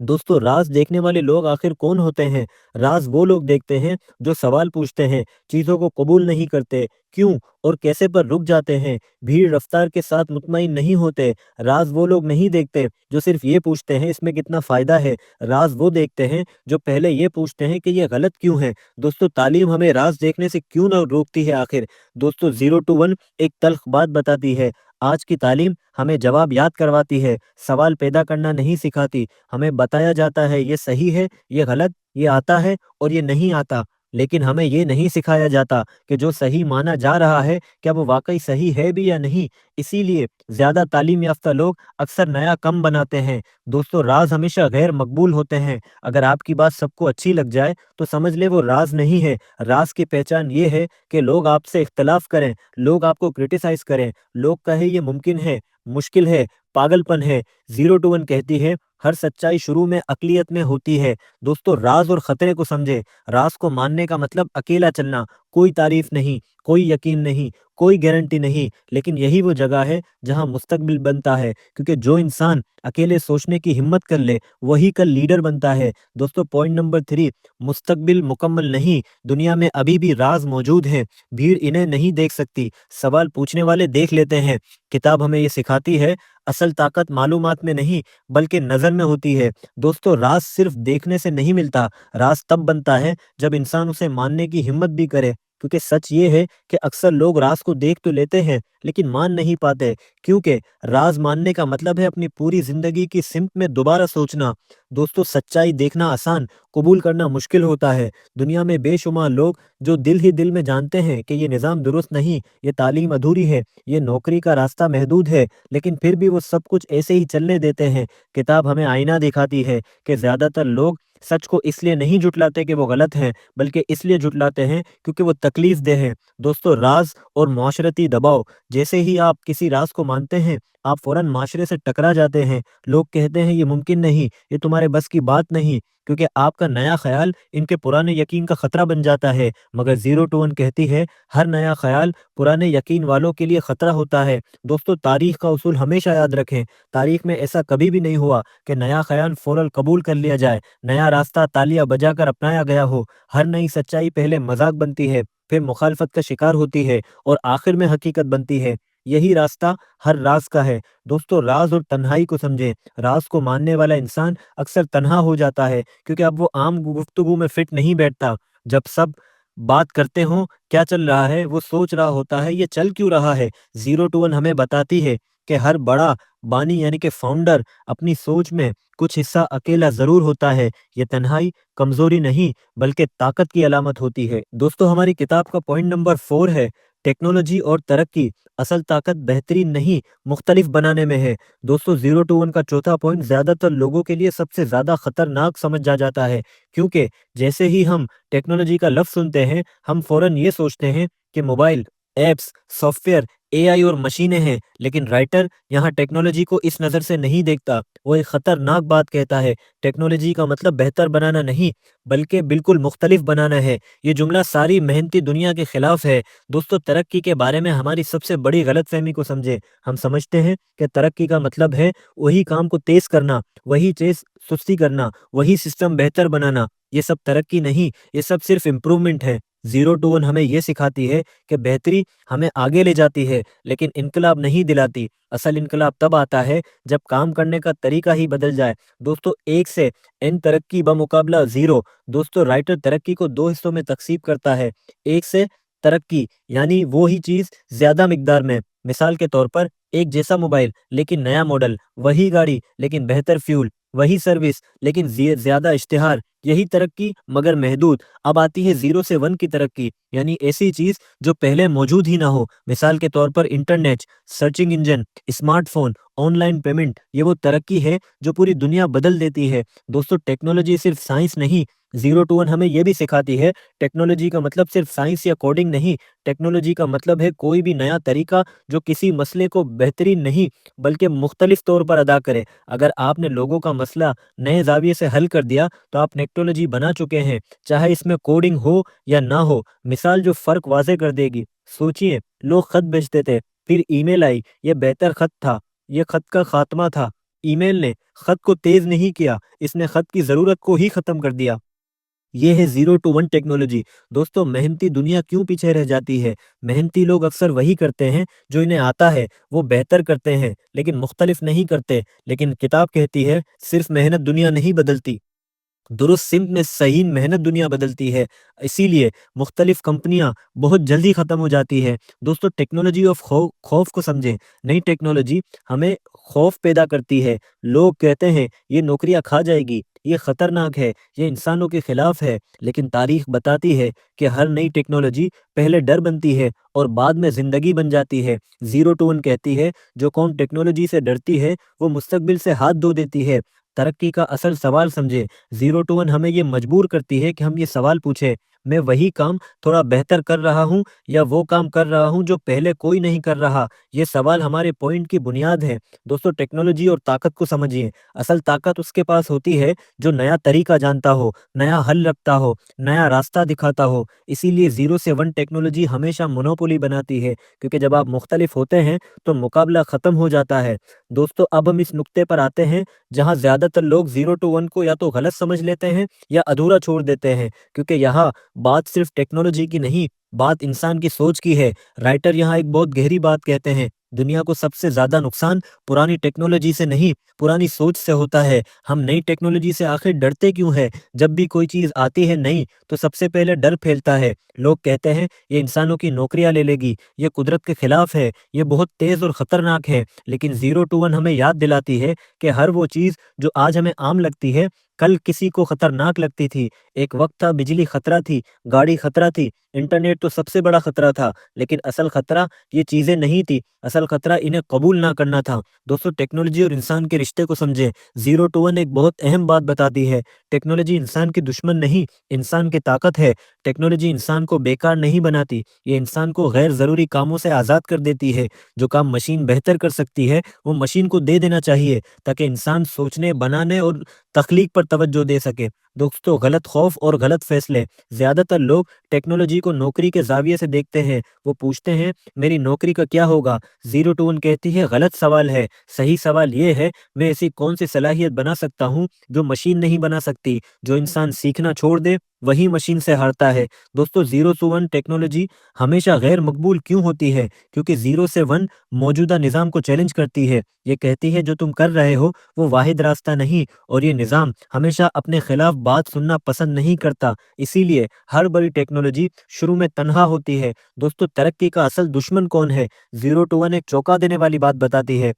दोस्तों राज देखने वाले लोग आखिर कौन होते हैं? राज वो लोग देखते हैं जो सवाल पूछते हैं, चीजों को कबूल नहीं करते, क्यों और कैसे पर रुक जाते हैं, भीड़ रफ्तार के साथ मुतमईन नहीं होते। राज वो लोग नहीं देखते जो सिर्फ ये पूछते हैं इसमें कितना फायदा है। राज वो देखते हैं जो पहले ये पूछते हैं कि ये गलत क्यों है। दोस्तों तालीम हमें राज देखने से क्यों ना रोकती है आखिर? दोस्तों 0 to 1 एक तल्ख बात बताती है। आज की तालीम हमें जवाब याद करवाती है, सवाल पैदा करना नहीं सिखाती। हमें बताया जाता है ये सही है, ये गलत, ये आता है और ये नहीं आता। लेकिन हमें ये नहीं सिखाया जाता कि जो सही माना जा रहा है, क्या वो वाक़ई सही है भी या नहीं? इसीलिए ज़्यादा तालीम याफ़्ता लोग अक्सर नया कम बनाते हैं। दोस्तों राज़ हमेशा गैर मकबूल होते हैं। अगर आपकी बात सबको अच्छी लग जाए, तो समझ लें वो राज़ नहीं है। राज़ की पहचान ये है कि लोग आपसे इख्तिलाफ़ करें, लोग आपको क्रिटिसाइज़ करें, लोग कहें ये मुमकिन है, मुश्किल है, पागलपन है। 0 to 1 कहती है हर सच्चाई शुरू में अक़लियत में होती है। दोस्तों राज़ और ख़तरे को समझें। राज़ को मानने का मतलब अकेला चलना, कोई तारीफ़ नहीं, कोई यकीन नहीं, कोई गारंटी नहीं, लेकिन यही वो जगह है जहाँ मुस्तक़बिल बनता है, क्योंकि जो इंसान अकेले सोचने की हिम्मत कर ले, वही कल लीडर बनता है। दोस्तों पॉइंट नंबर 3, मुस्तक़बिल मुकम्मल नहीं, दुनिया में अभी भी राज़ मौजूद हैं, भीड़ इन्हें नहीं देख सकती, सवाल पूछने वाले देख लेते हैं। किताब हमें ये सिखाती है, असल ताकत मालूमात में नहीं, बल्कि नज़र में होती है। दोस्तों राज़ सिर्फ देखने से नहीं मिलता, राज़ तब बनता है जब इंसान उसे मानने की हिम्मत भी करे। क्योंकि सच ये है कि अक्सर लोग राज़ को देख तो लेते हैं, लेकिन मान नहीं पाते, क्योंकि राज़ मानने का मतलब है अपनी पूरी ज़िंदगी की सिमत में दोबारा सोचना। दोस्तों सच्चाई देखना आसान, कबूल करना मुश्किल होता है। दुनिया में बेशुमार लोग जो दिल ही दिल में जानते हैं कि ये निज़ाम दुरुस्त नहीं, ये तालीम अधूरी है, ये नौकरी का रास्ता महदूद है, लेकिन फिर भी वो सब कुछ ऐसे ही चलने देते हैं। किताब हमें आईना दिखाती है कि ज़्यादातर लोग सच को इसलिए नहीं जुटलाते कि वो गलत हैं, बल्कि इसलिए जुटलाते हैं क्योंकि वो तकलीफ दे हैं। दोस्तों राज और माशरती दबाव, जैसे ही आप किसी राज को मानते हैं, आप फौरन माशरे से टकरा जाते हैं। लोग कहते हैं ये मुमकिन नहीं, ये तुम्हारे बस की बात नहीं, क्योंकि आपका नया ख्याल इनके पुराने यकीन का खतरा बन जाता है। मगर 0 to 1 कहती है हर नया ख्याल पुराने यकीन वालों के लिए खतरा होता है। दोस्तों तारीख का उसूल हमेशा याद रखें, तारीख में ऐसा कभी भी नहीं हुआ कि नया ख्याल फौरन कबूल कर लिया जाए, नया रास्ता तालियां बजाकर अपनाया गया हो। हर नई सच्चाई पहले मजाक बनती है, फिर मुखालफत का शिकार होती है और आखिर में हकीकत बनती है। यही रास्ता हर राज का है। दोस्तों राज और तन्हाई को समझें। राज को मानने वाला इंसान अक्सर तन्हा हो जाता है, क्योंकि अब वो आम गुफ्तगू में फिट नहीं बैठता। जब सब बात करते हों क्या चल रहा है, वो सोच रहा होता है ये चल क्यों रहा है। 0 to 1 हमें बताती है कि हर बड़ा बानी यानी कि फाउंडर अपनी सोच में कुछ हिस्सा अकेला जरूर होता है। ये तन्हाई कमजोरी नहीं, बल्कि ताकत की अलामत होती है। दोस्तों हमारी किताब का पॉइंट नंबर 4 है, टेक्नोलॉजी और तरक्की, असल ताकत बेहतरीन नहीं, मुख्तलिफ बनाने में है। दोस्तों 0 to 1 का चौथा पॉइंट ज्यादातर लोगों के लिए सबसे ज्यादा खतरनाक समझ जा जाता है, क्योंकि जैसे ही हम टेक्नोलॉजी का लफ्ज सुनते हैं, हम फौरन ये सोचते हैं कि मोबाइल, एप्स, सॉफ्टवेयर, एआई और मशीनें हैं। लेकिन राइटर यहाँ टेक्नोलॉजी को इस नज़र से नहीं देखता। वो एक खतरनाक बात कहता है, टेक्नोलॉजी का मतलब बेहतर बनाना नहीं, बल्कि बिल्कुल मुख्तलिफ बनाना है। ये जुमला सारी मेहनती दुनिया के खिलाफ है। दोस्तों तरक्की के बारे में हमारी सबसे बड़ी गलतफहमी को समझे। हम समझते हैं कि तरक्की का मतलब है वही काम को तेज करना, वही चीज सुस्ती करना, वही सिस्टम बेहतर बनाना। ये सब तरक्की नहीं, ये सब सिर्फ इम्प्रूवमेंट है। 0 to 1 हमें ये सिखाती है कि बेहतरी हमें आगे ले जाती है, लेकिन इनकलाब नहीं दिलाती। असल इनकलाब तब आता है जब काम करने का तरीका ही बदल जाए। दोस्तों 1 से n तरक्की बमुकाबला 0। दोस्तों राइटर तरक्की को दो हिस्सों में तकसीम करता है। 1 से तरक्की यानी वो ही चीज ज्यादा मिकदार में, मिसाल के तौर पर एक जैसा मोबाइल लेकिन नया मॉडल, वही गाड़ी लेकिन बेहतर फ्यूल, वही सर्विस लेकिन ज्यादा इश्तिहार। यही तरक्की मगर महदूद। अब आती है 0 से 1 की तरक्की, यानी ऐसी चीज जो पहले मौजूद ही ना हो, मिसाल के तौर पर internet, searching engine, smartphone, online payment. ये वो तरक्की है जो पूरी दुनिया बदल देती है। दोस्तों टेक्नोलॉजी सिर्फ साइंस नहीं, 0 to 1 हमें यह भी सिखाती है, टेक्नोलॉजी का मतलब सिर्फ साइंस या कोडिंग नहीं। टेक्नोलॉजी का मतलब है कोई भी नया तरीका जो किसी मसले को बेहतरीन नहीं, बल्कि मुख्तलिफ तौर पर अदा करे। अगर आपने लोगों का मसला नए जाविये से हल कर दिया, तो आप टेक्नोलॉजी बना चुके हैं, चाहे इसमें कोडिंग हो या ना हो। मिसाल जो फर्क वाजे कर देगी। सोचिए, लोग खत भेजते थे, फिर ईमेल आई, ये बेहतर खत था, ये खत का खात्मा था। ای میل نے خط کو تیز نہیں کیا، اس نے خط کی ضرورت کو ہی ختم کر دیا۔ یہ ہے 0 to 1 ٹیکنالوجی۔ دوستو محنتی دنیا کیوں پیچھے رہ جاتی ہے؟ محنتی لوگ اکثر وہی کرتے ہیں جو انہیں آتا ہے، وہ بہتر کرتے ہیں لیکن مختلف نہیں کرتے۔ لیکن کتاب کہتی ہے صرف محنت دنیا نہیں بدلتی، درست سمت میں صحیح محنت دنیا بدلتی ہے۔ اسی لیے مختلف کمپنیاں بہت جلدی ختم ہو جاتی ہے۔ دوستو ٹیکنالوجی آف خوف کو سمجھیں۔ نئی ٹیکنالوجی ہمیں خوف پیدا کرتی ہے۔ لوگ کہتے ہیں یہ نوکریاں کھا جائے گی، یہ خطرناک ہے، یہ انسانوں کے خلاف ہے، لیکن تاریخ بتاتی ہے کہ ہر نئی ٹیکنالوجی پہلے ڈر بنتی ہے اور بعد میں زندگی بن جاتی ہے۔ 0 to 1 کہتی ہے جو قوم ٹیکنالوجی سے ڈرتی ہے وہ مستقبل سے ہاتھ دھو دیتی ہے۔ ترقی کا اصل سوال سمجھے۔ 0 to 1 ہمیں یہ مجبور کرتی ہے کہ ہم یہ سوال پوچھیں، میں وہی کام تھوڑا بہتر کر رہا ہوں یا وہ کام کر رہا ہوں جو پہلے کوئی نہیں کر رہا؟ یہ سوال ہمارے پوائنٹ کی بنیاد ہے۔ دوستو ٹیکنالوجی اور طاقت کو سمجھیے۔ اصل طاقت اس کے پاس ہوتی ہے جو نیا طریقہ جانتا ہو، نیا حل رکھتا ہو، نیا راستہ دکھاتا ہو۔ اسی لیے 0 سے 1 ٹیکنالوجی ہمیشہ مونوپولی بناتی ہے، کیونکہ جب آپ مختلف ہوتے ہیں تو مقابلہ ختم ہو جاتا ہے۔ دوستو اب ہم اس نقطے پر آتے ہیں جہاں زیادہ تر لوگ 0 to 1 کو یا تو غلط سمجھ لیتے ہیں یا ادھورا چھوڑ دیتے ہیں، کیونکہ یہاں بات صرف ٹیکنالوجی کی نہیں، بات انسان کی سوچ کی ہے۔ رائٹر یہاں ایک بہت گہری بات کہتے ہیں، دنیا کو سب سے زیادہ نقصان پرانی ٹیکنالوجی سے نہیں، پرانی سوچ سے ہوتا ہے۔ ہم نئی ٹیکنالوجی سے آخر ڈرتے کیوں ہیں؟ جب بھی کوئی چیز آتی ہے نئی تو سب سے پہلے ڈر پھیلتا ہے۔ لوگ کہتے ہیں یہ انسانوں کی نوکریاں لے لے گی، یہ قدرت کے خلاف ہے، یہ بہت تیز اور خطرناک ہے۔ لیکن 0 to 1 ہمیں یاد دلاتی ہے کہ ہر وہ چیز جو آج ہمیں عام لگتی ہے کل کسی کو خطرناک لگتی تھی۔ ایک وقت تھا بجلی خطرہ تھی، گاڑی خطرہ تھی، انٹرنیٹ تو سب سے بڑا خطرہ تھا، لیکن اصل خطرہ یہ چیزیں نہیں تھی، اصل خطرہ انہیں قبول نہ کرنا تھا۔ دوستو ٹیکنالوجی اور انسان کے رشتے کو سمجھیں۔ 0 to 1 ایک بہت اہم بات بتاتی ہے، ٹیکنالوجی انسان کی دشمن نہیں، انسان کی طاقت ہے۔ ٹیکنالوجی انسان کو بیکار نہیں بناتی، یہ انسان کو غیر ضروری کاموں سے آزاد کر دیتی ہے۔ جو کام مشین بہتر کر سکتی ہے وہ مشین کو دے دینا چاہیے تاکہ انسان سوچنے، بنانے اور تخلیق پر توجہ دے سکے۔ دوستو غلط خوف اور غلط فیصلے۔ زیادہ تر لوگ ٹیکنالوجی کو نوکری کے زاویے سے دیکھتے ہیں، وہ پوچھتے ہیں میری نوکری کا کیا ہوگا؟ 0 to 1 کہتی ہے غلط سوال ہے، صحیح سوال یہ ہے میں ایسی کون سی صلاحیت بنا سکتا ہوں جو مشین نہیں بنا سکتی۔ جو انسان سیکھنا چھوڑ دے وہی مشین سے ہارتا ہے۔ دوستو 0 to 1 ٹیکنالوجی ہمیشہ غیر مقبول کیوں ہوتی ہے؟ کیونکہ 0 سے 1 موجودہ نظام کو چیلنج کرتی ہے، یہ کہتی ہے جو تم کر رہے ہو وہ واحد راستہ نہیں، اور یہ نظام ہمیشہ اپنے خلاف بات سننا پسند نہیں کرتا۔ اسی لیے ہر بڑی ٹیکنالوجی شروع میں تنہا ہوتی ہے۔ دوستو ترقی کا اصل دشمن کون ہے؟ 0 to 1 ایک چونکا دینے والی بات بتاتی ہے،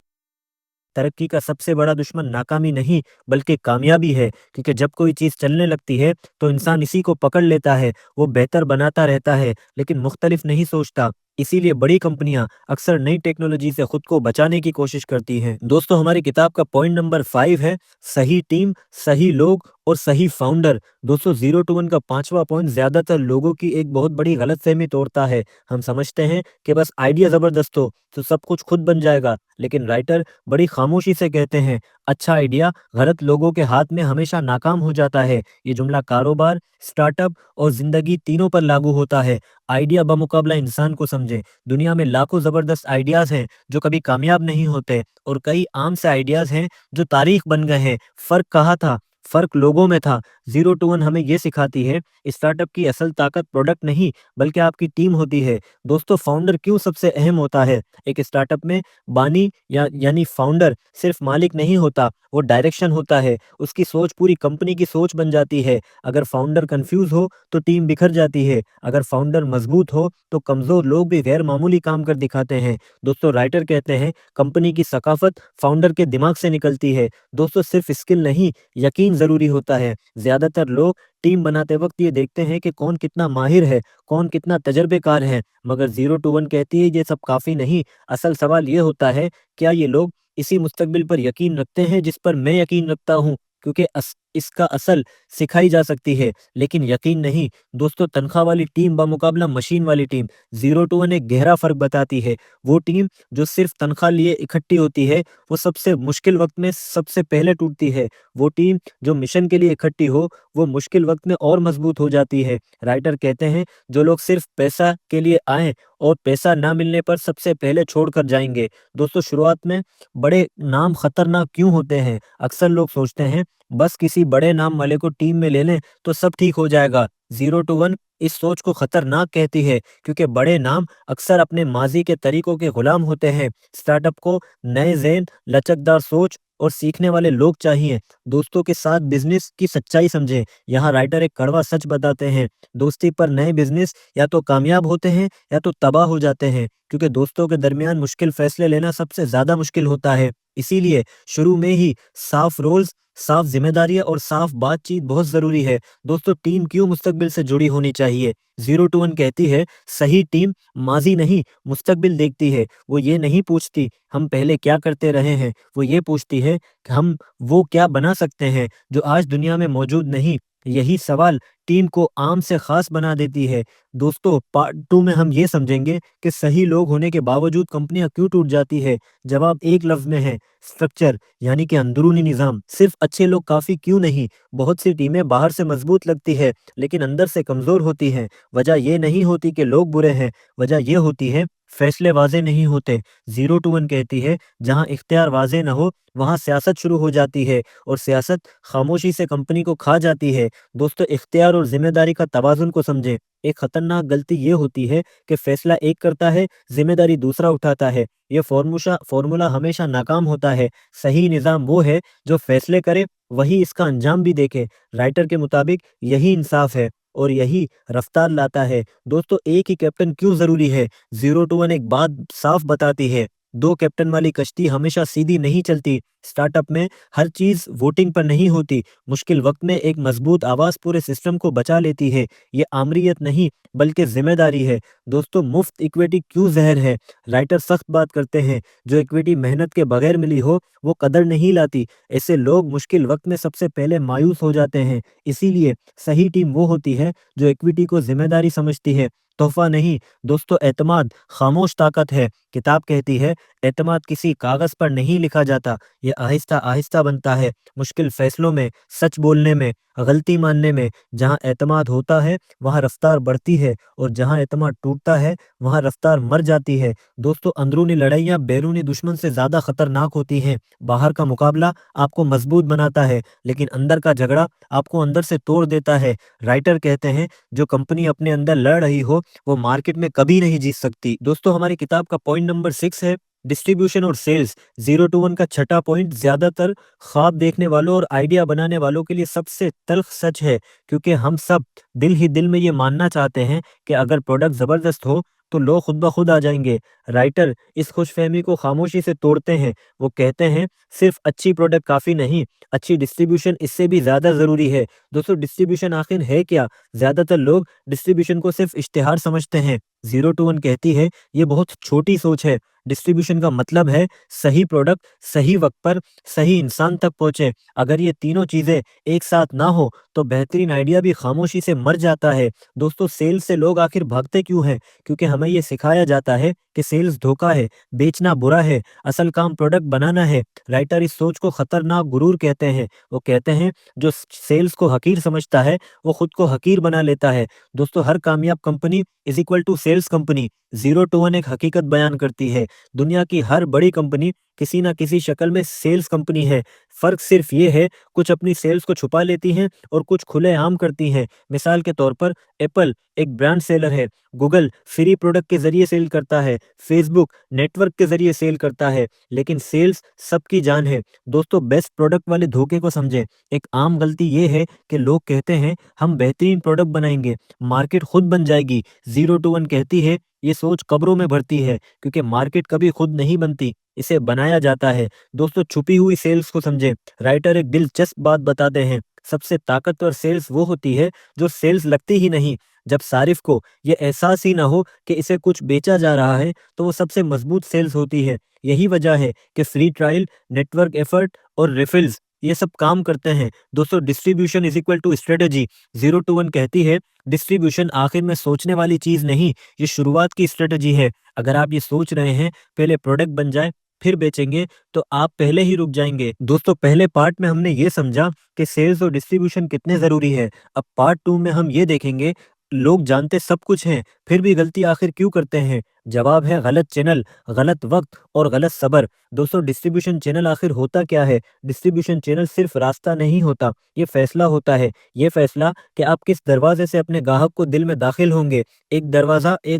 ترقی کا سب سے بڑا دشمن ناکامی نہیں بلکہ کامیابی ہے، کیونکہ جب کوئی چیز چلنے لگتی ہے تو انسان اسی کو پکڑ لیتا ہے، وہ بہتر بناتا رہتا ہے لیکن مختلف نہیں سوچتا۔ اسی لیے بڑی کمپنیاں اکثر نئی ٹیکنالوجی سے خود کو بچانے کی کوشش کرتی ہیں۔ دوستو ہماری کتاب کا پوائنٹ نمبر 5 ہے صحیح ٹیم، صحیح لوگ اور صحیح فاؤنڈر۔ دوستو 0 to 1 کا 5واں پوائنٹ زیادہ تر لوگوں کی ایک بہت بڑی غلط فہمی توڑتا ہے۔ ہم سمجھتے ہیں کہ بس آئیڈیا زبردست ہو تو سب کچھ خود بن جائے گا، لیکن رائٹر بڑی خاموشی سے کہتے ہیں اچھا آئیڈیا غلط لوگوں کے ہاتھ میں ہمیشہ ناکام ہو جاتا ہے۔ یہ جملہ کاروبار، سٹارٹ اپ اور زندگی تینوں پر لاگو ہوتا ہے۔ آئیڈیا بمقابلہ انسان کو سمجھیں۔ دنیا میں لاکھوں زبردست آئیڈیاز ہیں جو کبھی کامیاب نہیں ہوتے، اور کئی عام سے آئیڈیاز ہیں جو تاریخ بن گئے ہیں۔ فرق کہاں تھا؟ فرق لوگوں میں تھا۔ 0 to 1 ہمیں یہ سکھاتی ہے اسٹارٹ اپ کی اصل طاقت پروڈکٹ نہیں بلکہ آپ کی ٹیم ہوتی ہے۔ دوستو فاؤنڈر کیوں سب سے اہم ہوتا ہے؟ ایک اسٹارٹ اپ میں بانی یعنی فاؤنڈر صرف مالک نہیں ہوتا، وہ ڈائریکشن ہوتا ہے، اس کی سوچ پوری کمپنی کی سوچ بن جاتی ہے۔ اگر فاؤنڈر کنفیوز ہو تو ٹیم بکھر جاتی ہے، اگر فاؤنڈر مضبوط ہو تو کمزور لوگ بھی غیر معمولی کام کر دکھاتے ہیں۔ دوستو رائٹر کہتے ہیں کمپنی کی ثقافت فاؤنڈر کے دماغ سے نکلتی ہے۔ دوستو صرف اسکل نہیں، یقین ضروری ہوتا ہے۔ زیادہ تر لوگ ٹیم بناتے وقت یہ دیکھتے ہیں کہ کون کتنا ماہر ہے، کون کتنا تجربے کار ہے، مگر 0 to 1 کہتی ہے یہ سب کافی نہیں۔ اصل سوال یہ ہوتا ہے کیا یہ لوگ اسی مستقبل پر یقین رکھتے ہیں جس پر میں یقین رکھتا ہوں؟ کیونکہ इसका असल सिखाई जा सकती है, लेकिन यकीन नहीं। दोस्तों, तनख्वाह वाली टीम बमुकाबला मशीन वाली टीम, 0 to 1 एक गहरा फ़र्क बताती है। वो टीम जो सिर्फ़ तनख्वाह लिए इकट्ठी होती है, वो सबसे मुश्किल वक़्त में सबसे पहले टूटती है। वो टीम जो मिशन के लिए इकट्ठी हो, वो मुश्किल वक़्त में और मज़बूत हो जाती है। राइटर कहते हैं, जो लोग सिर्फ़ पैसा के लिए आएँ और पैसा ना मिलने पर सबसे पहले छोड़कर जाएँगे। दोस्तों, शुरुआत में बड़े नाम खतरनाक क्यों होते हैं? अक्सर लोग सोचते हैं, बस किसी बड़े नाम वाले को टीम में ले लें तो सब ठीक हो जाएगा। 0 to 1 इस सोच को खतरनाक कहती है, क्योंकि बड़े नाम अक्सर अपने माजी के तरीकों के गुलाम होते हैं। स्टार्टअप को नए ज़हन, लचकदार सोच और सीखने वाले लोग चाहिए। दोस्तों के साथ बिजनेस की सच्चाई समझें। यहाँ राइटर एक कड़वा सच बताते हैं, दोस्ती पर नए बिजनेस या तो कामयाब होते हैं या तो तबाह हो जाते हैं, क्योंकि दोस्तों के दरमियान मुश्किल फैसले लेना सबसे ज्यादा मुश्किल होता है। इसीलिए शुरू में ही साफ रोल्स, साफ जिम्मेदारियां और साफ बातचीत बहुत जरूरी है। दोस्तों, टीम क्यों मुस्तकबिल से जुड़ी होनी चाहिए? 0 to 1 कहती है, सही टीम माजी नहीं मुस्तकबिल देखती है। वो ये नहीं पूछती हम पहले क्या करते रहे हैं, वो ये पूछती है कि हम वो क्या बना सकते हैं जो आज दुनिया में मौजूद नहीं। यही सवाल टीम को आम से खास बना देती है। दोस्तों, पार्ट 2 में हम ये समझेंगे कि सही लोग होने के बावजूद कंपनियां क्यों टूट जाती है। जवाब एक लफ्ज में है, स्ट्रक्चर, यानी कि अंदरूनी निज़ाम। सिर्फ अच्छे लोग काफ़ी क्यों नहीं? बहुत सी टीमें बाहर से मजबूत लगती है, लेकिन अंदर से कमज़ोर होती हैं। वजह ये नहीं होती कि लोग बुरे हैं, वजह ये होती है फैसले वाज़े नहीं होते। 0 to 1 कहती है, जहाँ इख्तियार वाज़े न हो, वहाँ सियासत शुरू हो जाती है, और सियासत खामोशी से कंपनी को खा जाती है। दोस्तों, इख्तियार और ज़िम्मेदारी का तवाज़ुन को समझें। एक खतरनाक गलती ये होती है कि फैसला एक करता है, ज़िम्मेदारी दूसरा उठाता है। ये फ़ॉर्मूला हमेशा नाकाम होता है। सही निज़ाम वो है जो फैसले करे, वही इसका अंजाम भी देखे। राइटर के मुताबिक यही इंसाफ है और यही रफ्तार लाता है। दोस्तों, एक ही कैप्टन क्यों ज़रूरी है? 0 to 1 एक बात साफ बताती है, दो कैप्टन वाली कश्ती हमेशा सीधी नहीं चलती। स्टार्टअप में हर चीज़ वोटिंग पर नहीं होती। मुश्किल वक्त में एक मजबूत आवाज़ पूरे सिस्टम को बचा लेती है। ये आमरीयत नहीं, बल्कि जिम्मेदारी है। दोस्तों, मुफ्त इक्विटी क्यों जहर है? राइटर सख्त बात करते हैं, जो इक्विटी मेहनत के बगैर मिली हो, वो कदर नहीं लाती। ऐसे लोग मुश्किल वक्त में सबसे पहले मायूस हो जाते हैं। इसीलिए सही टीम वो होती है जो इक्विटी को जिम्मेदारी समझती है, तोहफा नहीं। दोस्तों, एतमाद खामोश ताकत है। किताब कहती है, एतमाद किसी कागज पर नहीं लिखा जाता, ये आहिस्ता आहिस्ता बनता है। मुश्किल फैसलों में, सच बोलने में, गलती मानने में। जहाँ एतमाद होता है, वहाँ रफ्तार बढ़ती है, और जहाँ एतमाद टूटता है, वहाँ रफ्तार मर जाती है। दोस्तों, अंदरूनी लड़ाइयाँ बैरूनी दुश्मन से ज्यादा खतरनाक होती हैं। बाहर का मुकाबला आपको मजबूत बनाता है, लेकिन अंदर का झगड़ा आपको अंदर से तोड़ देता है। राइटर कहते हैं, जो कंपनी अपने अंदर लड़ रही हो, वो मार्केट में कभी नहीं जीत सकती। दोस्तों, हमारी किताब का पॉइंट नंबर 6 है डिस्ट्रीब्यूशन और सेल्स। 0 to 1 का छठा पॉइंट ज्यादातर ख्वाब देखने वालों और आइडिया बनाने वालों के लिए सबसे तल्ख सच है, क्योंकि हम सब दिल ही दिल में ये मानना चाहते हैं कि अगर प्रोडक्ट जबरदस्त हो तो लोग खुद ब खुद आ जाएंगे। राइटर इस खुशफहमी को खामोशी से तोड़ते हैं। वो कहते हैं, सिर्फ अच्छी प्रोडक्ट काफी नहीं, अच्छी डिस्ट्रीब्यूशन इससे भी ज्यादा जरूरी है। दोस्तों, डिस्ट्रीब्यूशन आखिर है क्या? ज्यादातर लोग डिस्ट्रीब्यूशन को सिर्फ इश्तिहार समझते हैं। 0 to 1 कहती है, ये बहुत छोटी सोच है। डिस्ट्रीब्यूशन का मतलब है सही प्रोडक्ट सही वक्त पर सही इंसान तक पहुंचे। अगर ये तीनों चीजें एक साथ ना हो तो बेहतरीन आइडिया भी खामोशी से मर जाता है। दोस्तों, सेल्स से लोग आखिर भागते क्यों हैं? क्योंकि हमें ये सिखाया जाता है कि सेल्स धोखा है, बेचना बुरा है, असल काम प्रोडक्ट बनाना है। राइटर इस सोच को खतरनाक गुरूर कहते हैं। वो कहते हैं, जो सेल्स को हकीर समझता है, वो खुद को हकीर बना लेता है। दोस्तों, हर कामयाब company is equal to sales company. 0 to 1 एक हकीकत बयान करती है, दुनिया की हर बड़ी कंपनी किसी ना किसी शक्ल में सेल्स कंपनी है। फर्क सिर्फ ये है, कुछ अपनी सेल्स को छुपा लेती हैं और कुछ खुलेआम करती हैं। मिसाल के तौर पर, एप्पल एक ब्रांड सेलर है, गूगल फ्री प्रोडक्ट के जरिए सेल करता है, फेसबुक नेटवर्क के जरिए सेल करता है, लेकिन सेल्स सबकी जान है। दोस्तों, बेस्ट प्रोडक्ट वाले धोखे को समझें। एक आम गलती ये है कि लोग कहते हैं, हम बेहतरीन प्रोडक्ट बनाएंगे, मार्केट खुद बन जाएगी। 0 to 1 कहती है, ये सोच कब्रों में भरती है, क्योंकि मार्केट कभी खुद नहीं बनती, इसे बनाया जाता है। दोस्तों, छुपी हुई सेल्स को समझें। राइटर एक दिलचस्प बात बताते हैं, सबसे ताकतवर सेल्स वो होती है जो सेल्स लगती ही नहीं। जब सारिफ को ये एहसास ही ना हो कि इसे कुछ बेचा जा रहा है, तो वो सबसे मजबूत सेल्स होती है। यही वजह है कि फ्री ट्रायल, नेटवर्क एफर्ट और रिफिल्स ये सब काम करते हैं। दोस्तों distribution is equal to strategy. 0 to 1 कहती है डिस्ट्रीब्यूशन आखिर में सोचने वाली चीज नहीं, ये शुरुआत की स्ट्रेटजी है। अगर आप ये सोच रहे हैं पहले प्रोडक्ट बन जाए फिर बेचेंगे, तो आप पहले ही रुक जाएंगे। दोस्तों पहले पार्ट में हमने ये समझा कि सेल्स और डिस्ट्रीब्यूशन कितने जरूरी है। अब पार्ट 2 में हम ये देखेंगे लोग जानते सब कुछ हैं फिर भी गलती आखिर क्यों करते हैं। जवाब है गलत चैनल, गलत वक्त और गलत सब्र। दोस्तों डिस्ट्रीब्यूशन चैनल आखिर होता क्या है? डिस्ट्रीब्यूशन चैनल सिर्फ रास्ता नहीं होता, ये फैसला होता है। ये फैसला कि आप किस दरवाजे से अपने ग्राहक को दिल में दाखिल होंगे। एक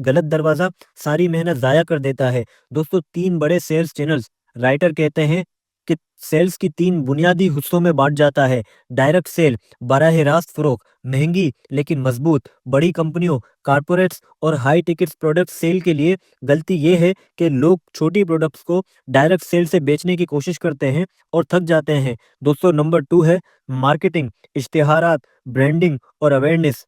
गलत दरवाजा सारी मेहनत जाया कर देता है। दोस्तों 3 बड़े सेल्स चैनल्स, राइटर कहते हैं कि सेल्स की 3 बुनियादी हिस्सों में बांट जाता है। डायरेक्ट सेल, बराह रास्त फरोख्त, महंगी लेकिन मजबूत। बड़ी कंपनियों, कारपोरेट्स और हाई टिकट्स प्रोडक्ट सेल के लिए गलती ये है कि लोग छोटी प्रोडक्ट्स को डायरेक्ट सेल से बेचने की कोशिश करते हैं और थक जाते हैं। दोस्तों नंबर 2 है मार्केटिंग, इश्तिहारात, ब्रांडिंग और अवेयरनेस।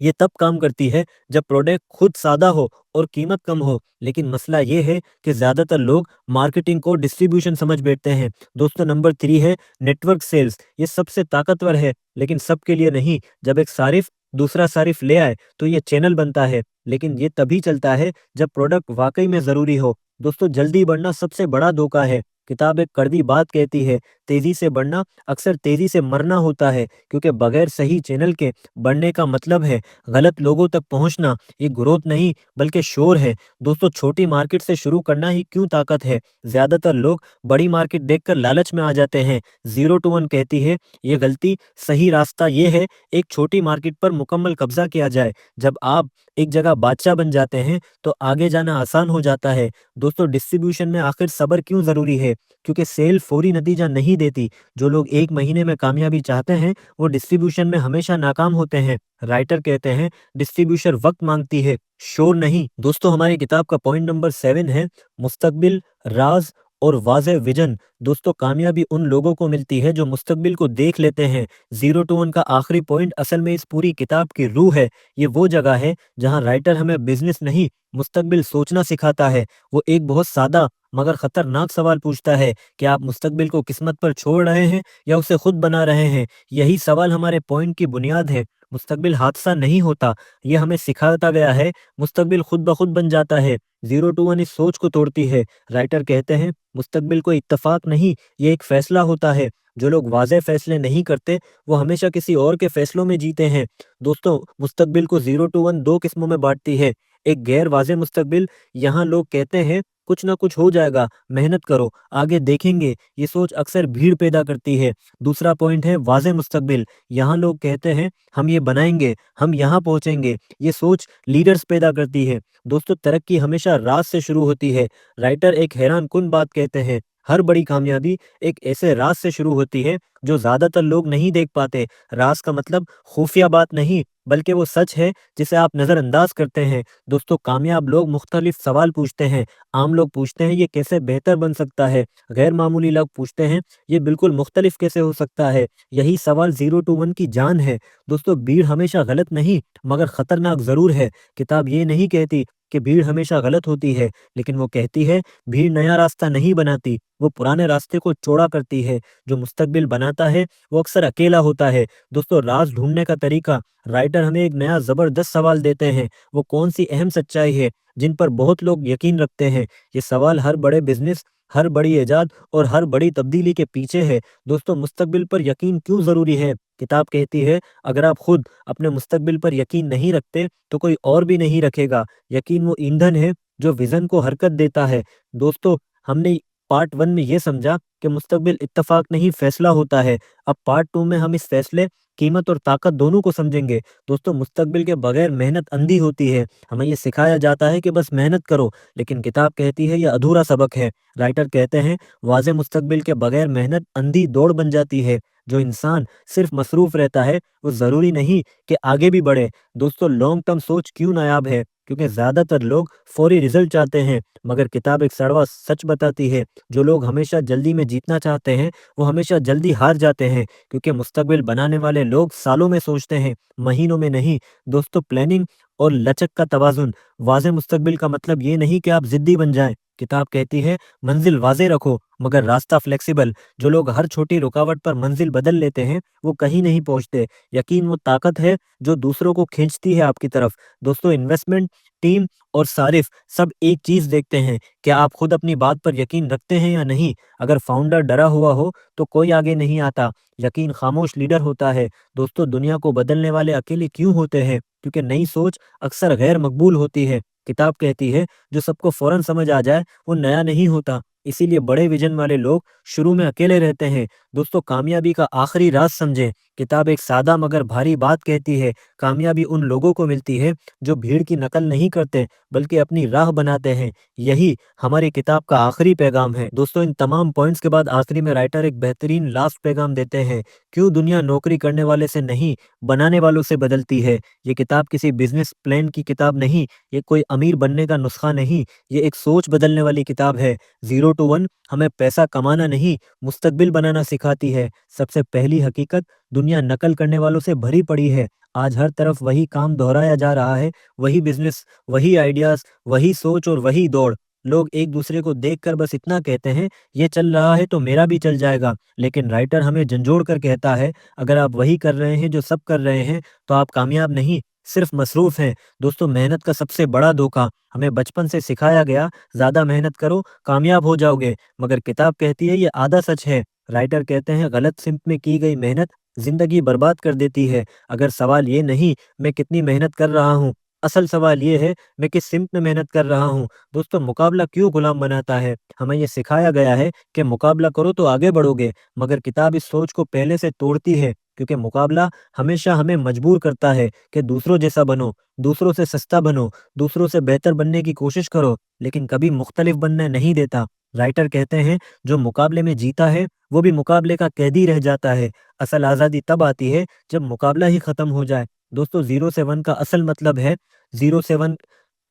ये तब काम करती है जब प्रोडक्ट खुद सादा हो और कीमत कम हो। लेकिन मसला ये है कि ज्यादातर लोग मार्केटिंग को डिस्ट्रीब्यूशन समझ बैठते हैं। दोस्तों नंबर 3 है नेटवर्क सेल्स। ये सबसे ताकतवर है लेकिन सबके लिए नहीं। जब एक सारिफ दूसरा सारिफ ले आए तो ये चैनल बनता है, लेकिन ये तभी चलता है जब प्रोडक्ट वाकई में जरूरी हो। दोस्तों जल्दी बढ़ना सबसे बड़ा धोखा है। किताब एक कड़वी बात कहती है, तेजी से बढ़ना अक्सर तेजी से मरना होता है, क्योंकि बगैर सही चैनल के बढ़ने का मतलब है गलत लोगों तक पहुंचना। ये ग्रोथ नहीं बल्कि शोर है। दोस्तों छोटी मार्केट से शुरू करना ही क्यों ताकत है? ज्यादातर लोग बड़ी मार्केट देखकर लालच में आ जाते हैं। 0 to 1 कहती है ये गलती। सही रास्ता ये है एक छोटी मार्केट पर मुकम्मल कब्जा किया जाए। जब आप एक जगह बादशाह बन जाते हैं तो आगे जाना आसान हो जाता है। दोस्तों डिस्ट्रीब्यूशन में आखिर सब्र क्यों जरूरी है? क्योंकि सेल फौरी नतीजा नहीं देती। जो लोग 1 महीने में कामयाबी चाहते हैं वो डिस्ट्रीब्यूशन में हमेशा नाकाम होते हैं। राइटर कहते हैं डिस्ट्रीब्यूशन वक्त मांगती है, शोर नहीं। दोस्तों हमारी किताब का पॉइंट नंबर 7 है मुस्तकबिल, राज और वाज़ेह विजन। दोस्तों कामयाबी उन लोगों को मिलती है जो मुस्तकबिल को देख लेते हैं। 0 to 1 का आखिरी पॉइंट असल में इस पूरी किताब की रूह है। ये वो जगह है जहां राइटर हमें बिजनेस नहीं मुस्तकबिल सोचना सिखाता है। वो एक बहुत सादा मगर खतरनाक सवाल पूछता है कि आप मुस्तकबिल को किस्मत पर छोड़ रहे हैं या उसे खुद बना रहे हैं। यही सवाल हमारे पॉइंट की बुनियाद है। मुस्तकबिल हादसा नहीं होता, ये हमें सिखाता गया है। मुस्तकबिल खुद ब खुद बन जाता है। 0 to 1 इस सोच को तोड़ती है। राइटर कहते हैं मुस्तकबिल को इत्तफाक नहीं, ये एक फैसला होता है। जो लोग वाज़ेह फैसले नहीं करते वो हमेशा किसी और के फैसलों में जीते हैं। दोस्तों मुस्तकबिल को 0 to 1 2 किस्मों में बांटती है। एक गैर वाज़ेह मुस्तकबिल, यहाँ लोग कहते हैं कुछ ना कुछ हो जाएगा, मेहनत करो, आगे देखेंगे। ये सोच अक्सर भीड़ पैदा करती है। दूसरा पॉइंट है वाज़ेह मुस्तकबिल। यहाँ लोग कहते हैं हम ये बनाएंगे, हम यहाँ पहुंचेंगे। ये सोच लीडर्स पैदा करती है। दोस्तों तरक्की हमेशा राज से शुरू होती है। राइटर एक हैरान कुन बात कहते हैं, हर बड़ी कामयाबी एक ऐसे राज से शुरू होती है जो ज्यादातर लोग नहीं देख पाते। राज का मतलब खुफिया बात नहीं बल्कि वो सच है जिसे आप नजरअंदाज करते हैं। दोस्तों कामयाब लोग मुख्तलिफ सवाल पूछते हैं। आम लोग पूछते हैं ये कैसे बेहतर बन सकता है। गैर मामूली लोग पूछते हैं ये बिल्कुल मुख्तलिफ कैसे हो सकता है। यही सवाल 0 to 1 की जान है। दोस्तों भीड़ हमेशा गलत नहीं मगर खतरनाक जरूर है। किताब ये नहीं कहती कि भीड़ हमेशा गलत होती है, लेकिन वो कहती है भीड़ नया रास्ता नहीं बनाती, वो पुराने रास्ते को चौड़ा करती है। जो मुस्तकबिल बनाता है वो अक्सर अकेला होता है। दोस्तों राज ढूंढने का तरीका, राइटर हमें एक नया जबरदस्त सवाल देते हैं। वो कौन सी अहम सच्चाई है जिन पर बहुत लोग यकीन रखते हैं? ये सवाल हर बड़े बिजनेस, हर बड़ी इजाद और हर बड़ी तब्दीली के पीछे है। दोस्तों मुस्तकबिल पर यकीन क्यों जरूरी है? किताब कहती है अगर आप खुद अपने मुस्तकबिल पर यकीन नहीं रखते तो कोई और भी नहीं रखेगा। यकीन वो ईंधन है जो विजन को हरकत देता है। दोस्तों हमने पार्ट 1 में ये समझा कि मुस्तकबिल इत्तफाक नहीं फैसला होता है। अब पार्ट 2 में हम इस फैसले, कीमत और ताकत दोनों को समझेंगे। दोस्तों मुस्तकबिल के बगैर मेहनत अंधी होती है। हमें ये सिखाया जाता है कि बस मेहनत करो, लेकिन किताब कहती है यह अधूरा सबक है। राइटर कहते हैं वाज़ेह मुस्तकबिल के बगैर मेहनत अंधी दौड़ बन जाती है। जो इंसान सिर्फ मसरूफ रहता है वो जरूरी नहीं कि आगे भी बढ़े। दोस्तों लॉन्ग टर्म सोच क्यों नायाब है? क्योंकि ज्यादातर लोग फौरी रिजल्ट चाहते हैं, मगर किताब एक सड़वा सच बताती है, जो लोग हमेशा जल्दी में जीतना चाहते हैं वो हमेशा जल्दी हार जाते हैं। क्योंकि मुस्तकबिल बनाने वाले लोग सालों में सोचते हैं, महीनों में नहीं। दोस्तों प्लानिंग اور लचक का तवाज़ुन। वाज़े मुस्तकबिल का मतलब ये नहीं कि आप ज़िद्दी बन जाएँ। किताब कहती है मंज़िल वाज़े रखो मगर रास्ता फ्लेक्सिबल। जो लोग हर छोटी रुकावट पर मंज़िल बदल लेते हैं, वो कहीं नहीं पहुँचते। यकीन वो ताकत है जो दूसरों को खींचती है आपकी तरफ। दोस्तों, इन्वेस्टमेंट, टीम और सारिफ सब एक चीज़ देखते हैं, क्या आप खुद अपनी बात पर यकीन रखते हैं या नहीं? अगर फाउंडर डरा हुआ हो, तो कोई आगे नहीं आता। यकीन खामोश लीडर होता है। दोस्तों, दुनिया को बदलने वाले अकेले क्यों होते हैं? क्योंकि नई सोच अक्सर गैर मकबूल होती है। किताब कहती है, जो सबको फ़ौरन समझ आ जाए, वो नया नहीं होता। इसीलिए बड़े विज़न वाले लोग शुरू में अकेले रहते हैं। दोस्तों, कामयाबी का आखिरी राज समझें। किताब एक सादा मगर भारी बात कहती है, कामयाबी उन लोगों को मिलती है, जो भीड़ की नकल नहीं करते, बल्कि अपनी राह बनाते हैं। यही हमारी किताब का आखिरी पैगाम है। दोस्तों, इन तमाम पॉइंट्स के बाद आखिरी में राइटर एक बेहतरीन लास्ट पैगाम देते हैं। क्यों दुनिया नौकरी करने वाले से नहीं, बनाने वालों से बदलती है? ये किताब किसी बिज़नेस प्लान की किताब नहीं, ये कोई अमीर बनने का नुस्खा नहीं, ये एक सोच बदलने वाली किताब है। 0 टू 1 हमें पैसा कमाना नहीं, मुस्तकबिल बनाना सिखाती है। सबसे पहली हकीकत, दुनिया नकल करने वालों से भरी पड़ी है। आज हर तरफ वही काम दोहराया जा रहा है, वही बिज़नेस, वही आइडियाज़, वही सोच और वही दौड़। लोग एक दूसरे को देखकर बस इतना कहते हैं, ये चल रहा है तो मेरा भी चल जाएगा। लेकिन राइटर हमें झंझोड़ कर कहता है, अगर आप वही कर रहे हैं जो सब कर रहे हैं, तो आप कामयाब नहीं, सिर्फ मसरूफ़ हैं। दोस्तों, मेहनत का सबसे बड़ा धोखा, हमें बचपन से सिखाया गया, ज़्यादा मेहनत करो, कामयाब हो जाओगे। मगर किताब कहती है ये आधा सच है। राइटर कहते हैं गलत सिमत में की गई मेहनत ज़िंदगी बर्बाद कर देती है। अगर सवाल ये नहीं मैं कितनी मेहनत कर रहा हूँ, असल सवाल ये है मैं किस सिमत में मेहनत कर रहा हूँ। दोस्तों, मुकाबला क्यों गुलाम बनाता है? हमें ये सिखाया गया है कि मुकाबला करो तो आगे बढ़ोगे, मगर किताब इस सोच को पहले से तोड़ती है, क्योंकि मुकाबला हमेशा हमें मजबूर करता है कि दूसरों जैसा बनो, दूसरों से सस्ता बनो, दूसरों से बेहतर बनने की कोशिश करो, लेकिन कभी मुख्तलिफ बनने नहीं देता। राइटर कहते हैं, जो मुकाबले में जीता है, वो भी मुकाबले का कैदी रह जाता है। असल आज़ादी तब आती है, जब मुकाबला ही खत्म हो जाए। दोस्तों, 0 से 1 का असल मतलब है, 0 से 1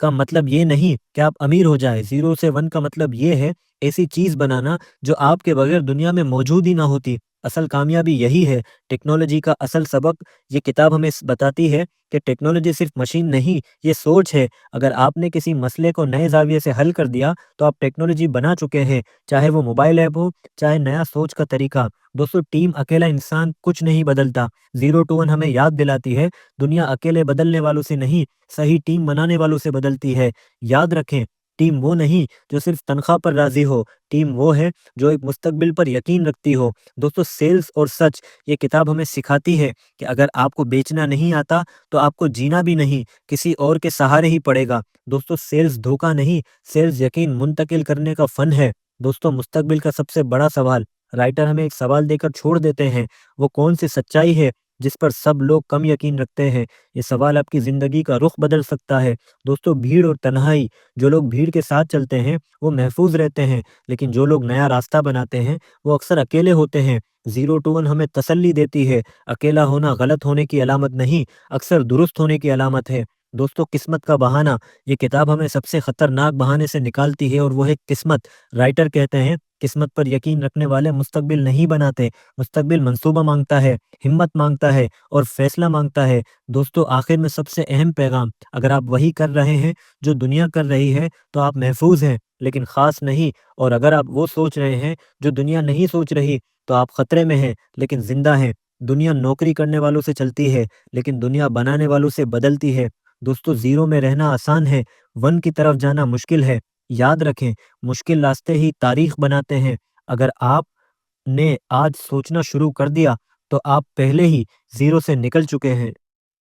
का मतलब ये नहीं कि आप अमीर हो जाएँ। 0 से 1 का मतलब ये है, ऐसी चीज़ बनाना जो आपके बगैर दुनिया में मौजूद ही ना होती। असल कामयाबी यही है। टेक्नोलॉजी का असल सबक, ये किताब हमें बताती है कि टेक्नोलॉजी सिर्फ मशीन नहीं, ये सोच है। अगर आपने किसी मसले को नए ज़ाविये से हल कर दिया, तो आप टेक्नोलॉजी बना चुके हैं, चाहे वो मोबाइल ऐप हो, चाहे नया सोच का तरीका। दोस्तों, टीम अकेला इंसान कुछ नहीं बदलता। 0 टू 1 हमें याद दिलाती है, दुनिया अकेले बदलने वालों से नहीं, सही टीम बनाने वालों से बदलती है। याद रखें, टीम वो नहीं जो सिर्फ तनख्वाह पर राज़ी हो, टीम वो है जो एक मुस्तकबिल पर यकीन रखती हो। दोस्तों, सेल्स और सच, ये किताब हमें सिखाती है कि अगर आपको बेचना नहीं आता, तो आपको जीना भी नहीं, किसी और के सहारे ही पड़ेगा। दोस्तों, सेल्स धोखा नहीं, सेल्स यकीन मुंतकिल करने का फ़न है। दोस्तों, मुस्तकबिल का सबसे बड़ा सवाल, राइटर हमें एक सवाल देकर छोड़ देते हैं, वो कौन सी सच्चाई है जिस पर सब लोग कम यकीन रखते हैं? ये सवाल आपकी ज़िंदगी का रुख बदल सकता है। दोस्तों, भीड़ और तन्हाई, जो लोग भीड़ के साथ चलते हैं, वो महफूज़ रहते हैं, लेकिन जो लोग नया रास्ता बनाते हैं, वो अक्सर अकेले होते हैं। 0 टू 1 हमें तसल्ली देती है, अकेला होना गलत होने की अलामत नहीं, अक्सर दुरुस्त होने की अलामत है। दोस्तों, किस्मत का बहाना, ये किताब हमें सबसे खतरनाक बहाने से निकालती है, और वो है किस्मत। राइटर कहते हैं, किस्मत पर यकीन रखने वाले मुस्तकबिल नहीं बनाते, मुस्तकबिल मंसूबा मांगता है, हिम्मत मांगता है और फैसला मांगता है। दोस्तों, आखिर में सबसे अहम पैगाम, अगर आप वही कर रहे हैं जो दुनिया कर रही है, तो आप महफूज हैं, लेकिन खास नहीं। और अगर आप वो सोच रहे हैं जो दुनिया नहीं सोच रही, तो आप खतरे में हैं, लेकिन जिंदा हैं। दुनिया नौकरी करने वालों से चलती है, लेकिन दुनिया बनाने वालों से बदलती है। दोस्तों, जीरो में रहना आसान है, वन की तरफ जाना मुश्किल है। याद रखें, मुश्किल रास्ते ही तारीख बनाते हैं। अगर आपने आज सोचना शुरू कर दिया, तो आप पहले ही जीरो से निकल चुके हैं।